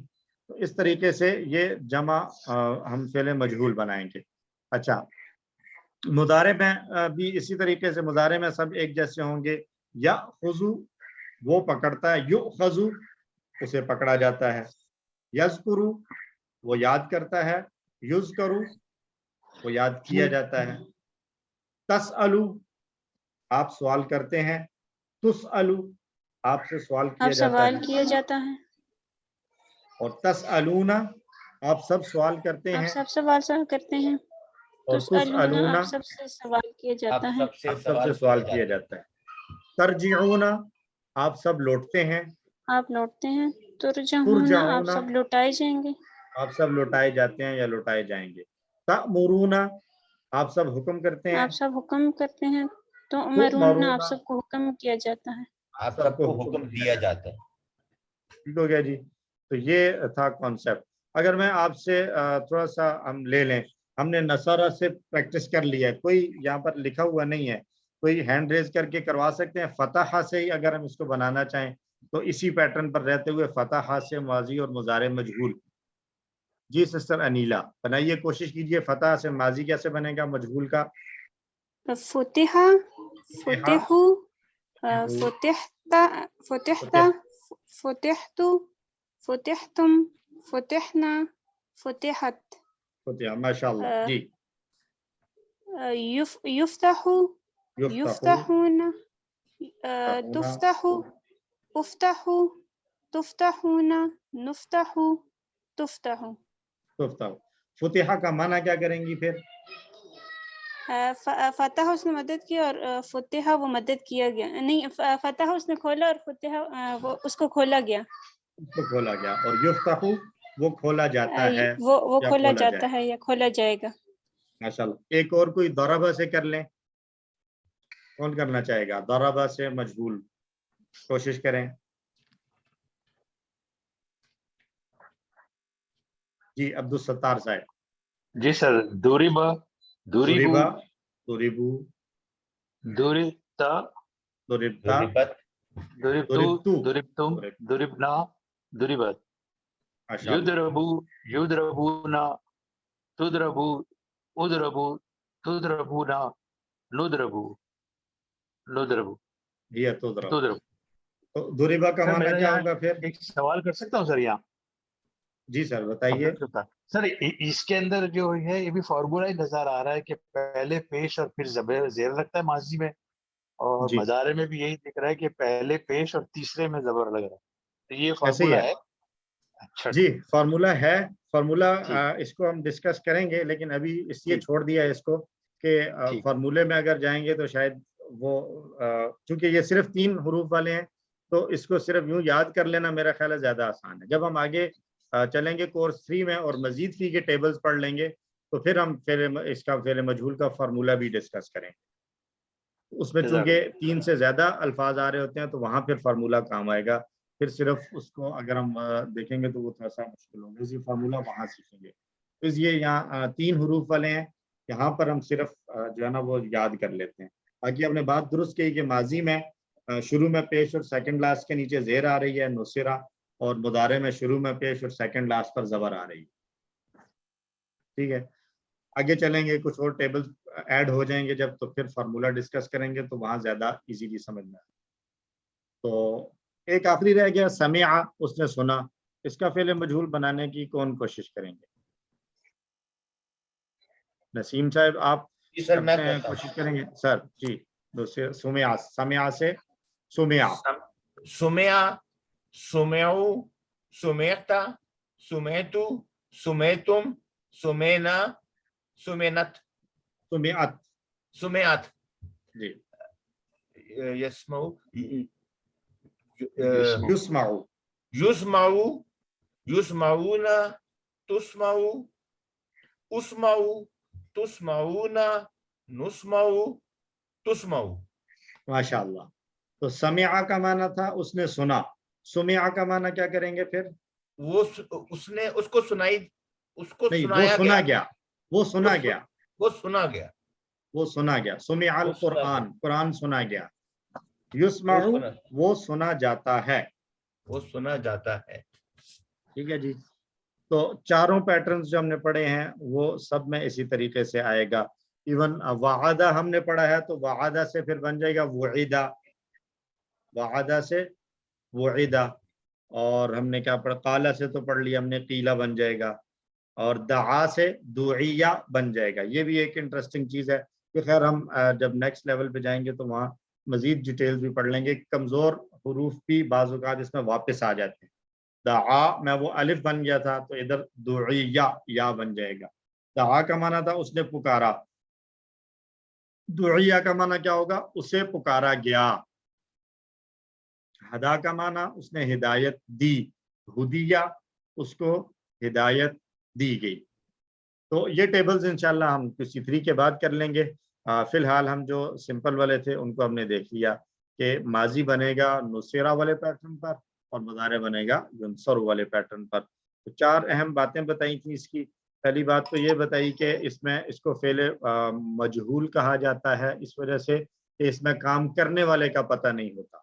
تو اس طریقے سے یہ جمع ہم فعل مجہول بنائیں گے. اچھا مضارع میں بھی اسی طریقے سے مضارع میں سب ایک جیسے ہوں گے. یا خضو وہ پکڑتا ہے. یؤخذو اسے پکڑا جاتا ہے. یذکرو وہ یاد کرتا ہے. یذکرو وہ یاد کیا جاتا ہے. تسألو آپ سوال کرتے ہیں. تسألو آپ سے سوال کیا آپ جاتا سوال ہے. کیا جاتا ہے. اور تسألون آپ سب سوال کرتے آپ ہیں. سب سوال کرتے ہیں. اور تسألون آپ سب سے سوال کیا جاتا ہے. آپ سب سے سوال کیا جاتا ہے. ترجعون آپ سب لوٹتے ہیں. آپ لوٹتے ہیں. ترجعون آپ سب لوٹائے جائیں گے. آپ سب لوٹائے جاتے ہیں یا لوٹائے جائیں گے. تأمرون آپ سب حکم کرتے ہیں. آپ سب حکم کرتے ہیں. تو امرون آپ سب کو حکم کیا جاتا ہے. آپ سب کو حکم دیا جاتا ہے. ٹھیک ہو گیا جی. تو یہ تھا کانسیپٹ. اگر میں آپ سے تھوڑا سا ہم لے لیں. ہم نے نصارہ سے پریکٹس کر لیا ہے. کوئی یہاں پر لکھا ہوا نہیں ہے. کوئی ہینڈ ریز کر کے کروا سکتے ہیں. فتح سے ہی اگر ہم اس کو بنانا چاہیں تو اسی پیٹرن پر رہتے ہوئے فتح سے ماضی اور مضارع مجہول. جی سسٹر انیلا بنائیے کوشش کیجئے. فتح سے ماضی کیسے بنے گا مجہول کا؟ فتح فتحو فتحت فتحت فتحت فتحتم فتحنا فتحت. فتح ماشاء اللہ جی. یفتح یفتحون تفتحو افتحو تفتحون نفتحو تفتحو. تفتح. فتحہ کا معنی کیا کریں گی پھر؟ فتح اس نے مدد کی اور فتحہ وہ مدد کیا گیا. نہیں، فتح اس نے کھولا اور فتحہ وہ اس کو کھولا گیا. اس کو کھولا گیا. اور یفتح وہ کھولا جاتا ہے وہ یا کھولا جائے. جاتا ہے یا کھولا جائے گا. ماشاءاللہ. ایک اور کوئی ضربہ سے کر لیں. کون کرنا چاہے گا؟ ضربہ سے مجہول کوشش کریں. جی عبدالستار صاحب. جی سر. دوریبا دوریبو دوریبا دوریبو دوریتا دوریبتا ضربت دوریبتو دوریبتو دوریبتم دوریبنا دوریبت. ماشاءاللہ. یدربو یدربونا تدربو ادربو تدربونا ندربو ندربو یہ تو ضرب. تدربو. تو دوریبا کا سر معنی میرا کیا یہاں ہوگا پھر؟ ایک سوال کر سکتا ہوں سر یہاں؟ جی سر بتائیے. سر اس کے اندر جو ہے یہ بھی فارمولا ہی نظر آ رہا ہے کہ پہلے پیش اور پھر زیر لگتا ہے ماضی میں، اور جی مضارع میں بھی یہی دکھ رہا ہے کہ پہلے پیش اور تیسرے میں زبر لگ رہا ہے. تو یہ ایسے ہی فارمولا ہے. ہے. اچھا جی فارمولا ہے. فارمولا ٹھیک اس کو ہم ڈسکس کریں گے، لیکن ابھی اس لیے ٹھیک چھوڑ دیا ہے اس کو کہ ٹھیک فارمولے میں اگر جائیں گے تو شاید وہ چونکہ یہ صرف 3 حروف والے ہیں تو اس کو صرف یوں یاد کر لینا میرا خیال ہے زیادہ آسان ہے. جب ہم آگے چلیں گے کورس 3 میں اور مزید فی کے ٹیبلز پڑھ لیں گے تو پھر ہم اس کا فعل مجہول کا فارمولا بھی ڈسکس کریں گے. اس میں چونکہ 3 سے زیادہ الفاظ آ رہے ہوتے ہیں تو وہاں پھر فارمولا کام آئے گا. پھر صرف اس کو اگر ہم دیکھیں گے تو وہ تھوڑا سا مشکل ہوگا. اسی فارمولا وہاں سیکھیں گے. تو یہ یہاں 3 حروف والے ہیں، یہاں پر ہم صرف جو ہے نا وہ یاد کر لیتے ہیں. باقی ہم نے بات درست کی کہ ماضی میں شروع میں پیش اور سیکنڈ لاسٹ کے نیچے زیر آ رہی ہے نصرہ، اور مضارع میں شروع میں پیش اور سیکنڈ لاسٹ پر زبر آ رہی ہے. ٹھیک ہے. آگے چلیں گے کچھ اور ٹیبل ایڈ ہو جائیں گے جب، تو پھر فارمولا ڈسکس کریں گے تو وہاں زیادہ ایزیلی سمجھ میں آئے. تو ایک آخری رہ گیا سمع، اس نے سنا. اس کا فعل مجہول بنانے کی کون کوشش کریں گے؟ نسیم صاحب آپ جی سر میں کرتے ہیں، کرتا ہوں. کوشش کریں گے سر. جی دوسرے سمع، سمع سے سمع. سمع سمعو سمعتا سمعتو سمعتم سمعنا سمعنت سمعت. سمعت. جی یسمعو یسمع. یسمعو یسمعون تسمعو اسمعو تسمعون نسمعو تسمعو. ماشاء اللہ. تو سمع کا معنی تھا اس نے سنا. سمع کا معنی کیا کریں گے پھر؟ وہ اس نے اس کو سنائی، اس کو نہیں، وہ سنایا سنا گیا. گیا. وہ سنا گیا. وہ سنا گیا. وہ سنا گیا. سمع وہ سنا گیا. القرآن، قرآن سنا گیا. یسمع وہ سنا جاتا ہے. وہ سنا جاتا ہے. ٹھیک ہے جی. تو چاروں پیٹرنز جو ہم نے پڑھے ہیں وہ سب میں اسی طریقے سے آئے گا. ایون وعدہ ہم نے پڑھا ہے تو وعدہ سے پھر بن جائے گا وعیدہ. وعدہ سے وعیدہ. اور ہم نے کیا پڑھا؟ قالہ سے تو پڑھ لیا ہم نے، قیلہ بن جائے گا. اور دعا سے دعیہ بن جائے گا. یہ بھی ایک انٹرسٹنگ چیز ہے کہ خیر ہم جب نیکسٹ لیول پہ جائیں گے تو وہاں مزید ڈیٹیلز بھی پڑھ لیں گے. کمزور حروف بھی بعض اوقات اس میں واپس آ جاتے ہیں. دعا میں وہ الف بن گیا تھا تو ادھر دعیہ یا بن جائے گا. دعا کا معنی تھا اس نے پکارا. دعیہ کا معنی کیا ہوگا؟ اسے پکارا گیا. ہدا کا معنی اس نے ہدایت دی. ہدیہ اس کو ہدایت دی گئی. تو یہ ٹیبلز انشاءاللہ ہم کسی 3 کے بعد کر لیں گے. فی الحال ہم جو سمپل والے تھے ان کو ہم نے دیکھ لیا کہ ماضی بنے گا نصیرہ والے پیٹرن پر اور مضارع بنے گا ینصر والے پیٹرن پر. تو 4 اہم باتیں بتائی تھیں اس کی. پہلی بات تو یہ بتائی کہ اس میں اس کو فعل مجہول کہا جاتا ہے اس وجہ سے کہ اس میں کام کرنے والے کا پتہ نہیں ہوتا.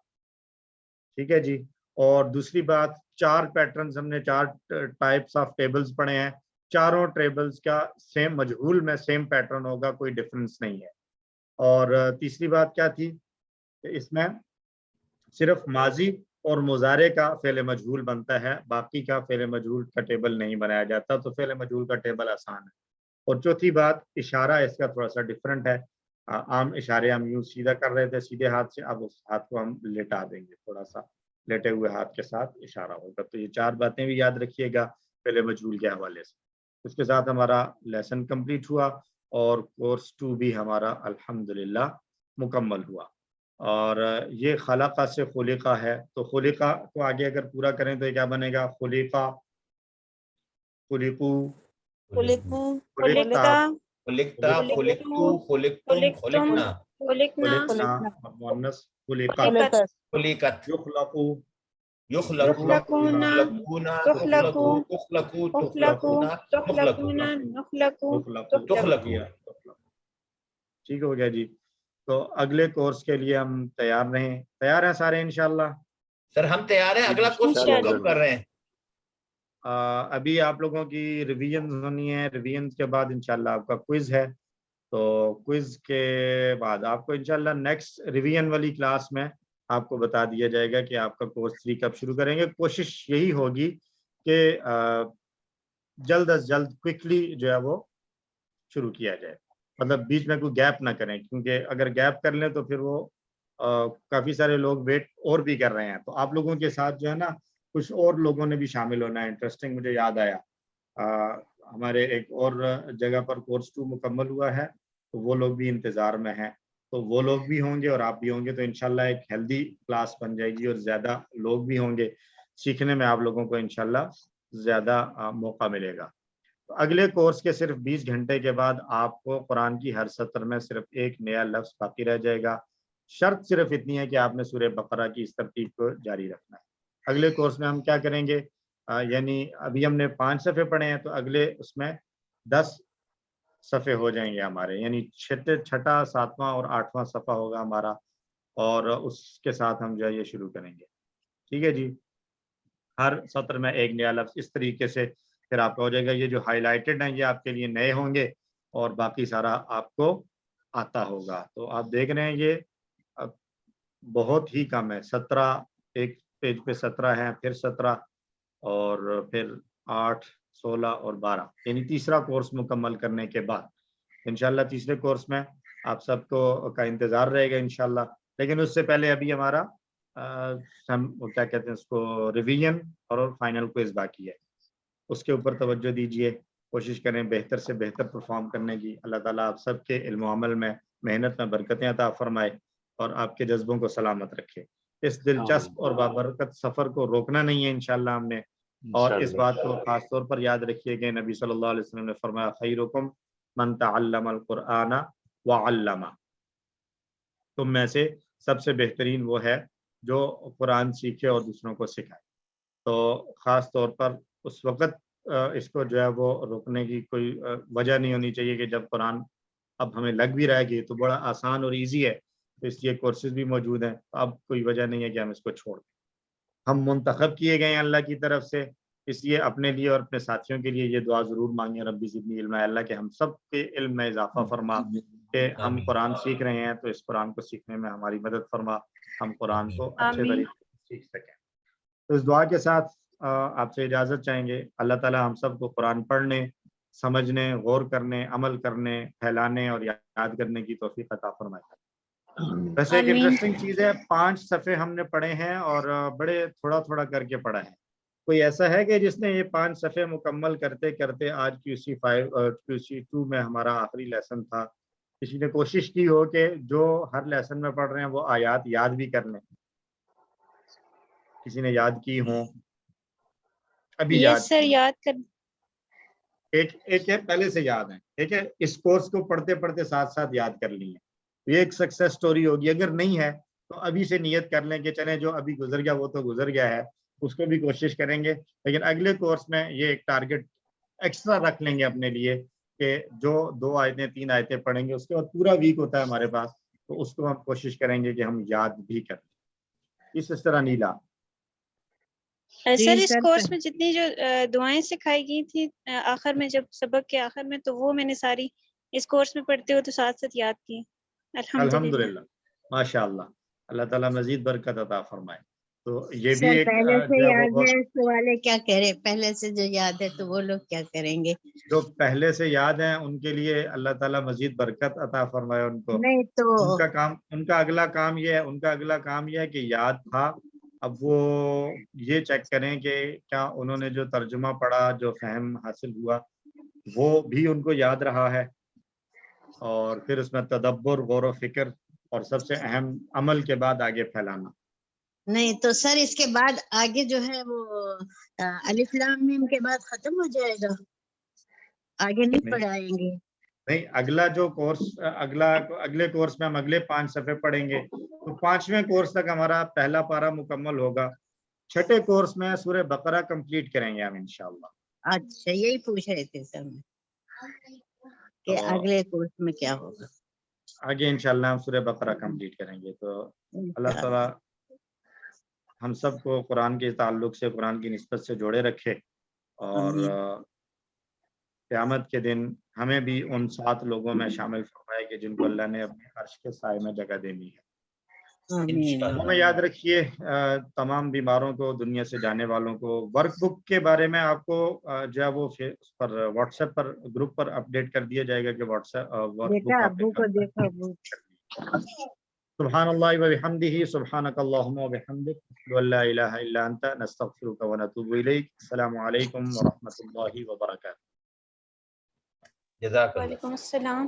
ٹھیک ہے جی. اور دوسری بات 4 پیٹرنز ہم نے 4 ٹائپس آف ٹیبلز پڑھے ہیں. چاروں ٹیبلز کا سیم مجہول میں سیم پیٹرن ہوگا، کوئی ڈفرنس نہیں ہے. اور تیسری بات کیا تھی کہ اس میں صرف ماضی اور مضارع کا فعل مجہول بنتا ہے، باقی کا فعل مجہول کا ٹیبل نہیں بنایا جاتا. تو فعل مجہول کا ٹیبل آسان ہے. اور چوتھی بات اشارہ اس کا تھوڑا سا ڈفرنٹ ہے. عام اشارے ہم یوں سیدھا کر رہے تھے سیدھے ہاتھ سے, اب اس ہاتھ کو ہم لٹا دیں گے, تھوڑا سا لیٹے ہوئے ہاتھ کے ساتھ اشارہ ہوگا. تو یہ 4 باتیں بھی یاد رکھیے گا پہلے مجہول کے حوالے سے. اس کے ساتھ ہمارا لیسن کمپلیٹ ہوا اور کورس 2 بھی ہمارا الحمدللہ مکمل ہوا. اور یہ خلقہ سے خلقہ ہے, تو خلقہ کو آگے اگر پورا کریں تو یہ کیا بنے گا؟ خلقہ, خلقو, خلقو خلقتا, خلقتا خلقتو خلقتم خلقتم خلقنا خلقنا خلقنا, اور مؤنث خلقت, خلقت خلقت یخلقو, یخلقو یخلقون یخلقونا تخلقو تخلقو تخلقو تخلقونا تخلقون نخلقو تخلقو, تخلقو. ٹھیک ہو گیا جی. تو اگلے کورس کے لیے ہم تیار رہیں, تیار ہیں سارے انشاءاللہ؟ سر ہم تیار ہیں. اگلا کورس انشاءاللہ. کب کر رہے ہیں؟ ابھی آپ لوگوں کی ریویژن ہونی ہے, ریویژن کے بعد انشاءاللہ آپ کا کوئز ہے. تو کوئز کے بعد آپ کو انشاءاللہ نیکسٹ ریویژن والی کلاس میں آپ کو بتا دیا جائے گا کہ آپ کا کورس 3 کب شروع کریں گے. کوشش یہی ہوگی کہ جلد از جلد کوئکلی جو ہے وہ شروع کیا جائے, مطلب بیچ میں کوئی گیپ نہ کریں, کیونکہ اگر گیپ کر لیں تو پھر وہ کافی سارے لوگ ویٹ اور بھی کر رہے ہیں. تو آپ لوگوں کے ساتھ جو ہے نا کچھ اور لوگوں نے بھی شامل ہونا ہے. انٹرسٹنگ مجھے یاد آیا, ہمارے ایک اور جگہ پر کورس 2 مکمل ہوا ہے, تو وہ لوگ بھی انتظار میں ہیں. تو وہ لوگ بھی ہوں گے اور آپ بھی ہوں گے, تو انشاءاللہ ایک ہیلدی کلاس بن جائے گی اور زیادہ لوگ بھی ہوں گے. سیکھنے میں آپ لوگوں کو انشاءاللہ زیادہ موقع ملے گا. تو اگلے کورس کے صرف 20 گھنٹے کے بعد آپ کو قرآن کی ہر سطر میں صرف ایک نیا لفظ باقی رہ جائے گا. شرط صرف اتنی ہے کہ آپ نے سورہ بقرہ کی اس ترتیب کو جاری رکھنا ہے. اگلے کورس میں ہم کیا کریں گے, یعنی ابھی ہم نے 5 صفحے پڑھے ہیں, تو اگلے اس میں 10 صفحے ہو جائیں گے ہمارے, یعنی چھٹا 7واں اور 8واں صفحہ ہوگا ہمارا, اور اس کے ساتھ ہم جو ہے یہ شروع کریں گے. ٹھیک ہے جی, ہر سطر میں ایک نیا لفظ, اس طریقے سے پھر آپ کا ہو جائے گا. یہ جو ہائی لائٹڈ ہیں یہ آپ کے لیے نئے ہوں گے اور باقی سارا آپ کو آتا ہوگا. تو آپ دیکھ رہے ہیں یہ بہت ہی کم ہے, 17 ایک پیج پہ 17 ہیں, پھر 17 اور پھر 8 16 اور 12, یعنی تیسرا کورس مکمل کرنے کے بعد انشاءاللہ تیسرے کورس میں آپ سب کو کا انتظار رہے گا انشاءاللہ. لیکن اس سے پہلے ابھی ہمارا ہم کیا کہتے ہیں اس کو, ریویژن اور فائنل کوئز باقی ہے. اس کے اوپر توجہ دیجیے, کوشش کریں بہتر سے بہتر پرفارم کرنے کی. اللہ تعالیٰ آپ سب کے علم و عمل میں, محنت میں برکتیں عطا فرمائے اور آپ کے جذبوں کو سلامت رکھے. اس دلچسپ اور بابرکت سفر کو روکنا نہیں ہے انشاءاللہ ہم نے. اور اس بات کو خاص طور پر یاد رکھیے کہ نبی صلی اللہ علیہ وسلم نے فرمایا, خیرکم من تعلم القرآن وعلمہ, تم میں سے سب سے بہترین وہ ہے جو قرآن سیکھے اور دوسروں کو سکھائے. تو خاص طور پر اس وقت اس کو جو ہے وہ روکنے کی کوئی وجہ نہیں ہونی چاہیے کہ جب قرآن اب ہمیں لگ بھی رہا ہے کہ تو بڑا آسان اور ایزی ہے, تو اس لیے کورسز بھی موجود ہیں, اب کوئی وجہ نہیں ہے کہ ہم اس کو چھوڑ دیں. ہم منتخب کیے گئے ہیں اللہ کی طرف سے, اس لیے اپنے لیے اور اپنے ساتھیوں کے لیے یہ دعا ضرور مانگیں, ربی زدنی علما, اللہ کہ ہم سب کے علم میں اضافہ فرما, کہ ہم قرآن سیکھ رہے ہیں تو اس قرآن کو سیکھنے میں ہماری مدد فرما, ہم قرآن کو اچھے آمین. طریقے سے سیکھ سکیں. تو اس دعا کے ساتھ آپ سے اجازت چاہیں گے. اللہ تعالیٰ ہم سب کو قرآن پڑھنے, سمجھنے, غور کرنے, عمل کرنے, پھیلانے اور یاد کرنے کی توفیق عطا فرمائے. ویسے ایک آمین. انٹرسٹنگ چیز ہے, 5 صفحے ہم نے پڑھے ہیں اور بڑے تھوڑا تھوڑا کر کے پڑھا ہے. کوئی ایسا ہے کہ جس نے یہ 5 صفحے مکمل کرتے کرتے, آج QC2 میں ہمارا آخری لیسن تھا, کسی نے کوشش کی ہو کہ جو ہر لیسن میں پڑھ رہے ہیں وہ آیات یاد بھی کر لیں؟ کسی نے یاد کی ہوں؟ ابھی یس سر, یاد کر. ایک ہے پہلے سے یاد ہے, ٹھیک ہے, اس کورس کو پڑھتے پڑھتے ساتھ ساتھ یاد کر لی ہے, یہ ایک سکسیس سٹوری ہوگی. اگر نہیں ہے تو ابھی سے نیت کر لیں کہ چلیں جو ابھی گزر گیا وہ تو گزر گیا ہے, اس کو بھی کوشش کریں گے. لیکن اگلے کورس میں یہ ایک ٹارگٹ ایکسٹرا رکھ لیں گے اپنے لیے کہ جو 2 آیتیں 3 آیتیں پڑھیں گے, اس کے بعد پورا ویک ہوتا ہے ہمارے پاس, تو اس کو ہم کوشش کریں گے کہ ہم یاد بھی کریں. اس طرح نیلا سر اس کورس میں جتنی جو دعائیں سکھائی گئی تھی آخر میں, جب سبق کے آخر میں, تو وہ میں نے ساری اس کورس میں پڑھتے ہوئے تو ساتھ ساتھ یاد کی. الحمدللہ. ماشاء اللہ, اللہ تعالیٰ مزید برکت عطا فرمائے. تو یہ بھی سر ایک پہلے سے جو ہے یاد وہ ہے سوالے کیا کہہ رہے، پہلے سے جو یاد ہے تو وہ لوگ کیا کریں گے؟ جو پہلے سے یاد ہیں ان کے لیے اللہ تعالیٰ مزید برکت عطا فرمائے ان کو. نہیں تو ان کا اگلا کام یہ ہے کہ یاد تھا، اب وہ یہ چیک کریں کہ کیا انہوں نے جو ترجمہ پڑھا، جو فہم حاصل ہوا، وہ بھی ان کو یاد رہا ہے، اور پھر اس میں تدبر، غور و فکر، اور سب سے اہم عمل کے بعد آگے پھیلانا. نہیں تو سر اس کے بعد آگے جو ہے وہ الف لام میم کے بعد ختم ہو جائے گا، آگے نہیں پڑھائیں گے؟ نہیں، اگلا جو کورس اگلے کورس میں ہم اگلے 5 صفحے پڑھیں گے، تو 5ویں کورس تک ہمارا پہلا پارہ مکمل ہوگا. 6ٹھے کورس میں سورہ بقرہ کمپلیٹ کریں گے ہم انشاءاللہ. اچھا یہی پوچھ رہے تھے سر میں کہ تو اگلے کورس میں کیا ہوگا. آگے انشاءاللہ ہم سورہ بقرہ کمپلیٹ کریں گے. تو اللہ تعالیٰ ہم سب کو قرآن کے تعلق سے، قرآن کی نسبت سے جوڑے رکھے، اور قیامت کے دن ہمیں بھی ان 7 لوگوں میں شامل فرمائے کہ جن کو اللہ نے اپنے عرش کے سائے میں جگہ دینی ہے. آمین. ہمیں یاد رکھیے تمام بیماروں کو، دنیا سے جانے والوں کو. ورک بک کے بارے میں آپ کو جو ہے وہ اس پر واٹس ایپ پر گروپ پر اپڈیٹ کر دیا جائے گا کہ ورک بک دیکھا آپ ابو کو، دیکھا ابو. سبحان اللہ و بحمدہ، سبحانک اللہم و بحمدک، اشہد ان لا الہ الا انت، نستغفرک و نتوب الیک. السلام علیکم ورحمۃ اللہ وبرکاتہ. جزاک اللہ. وعلیکم السلام.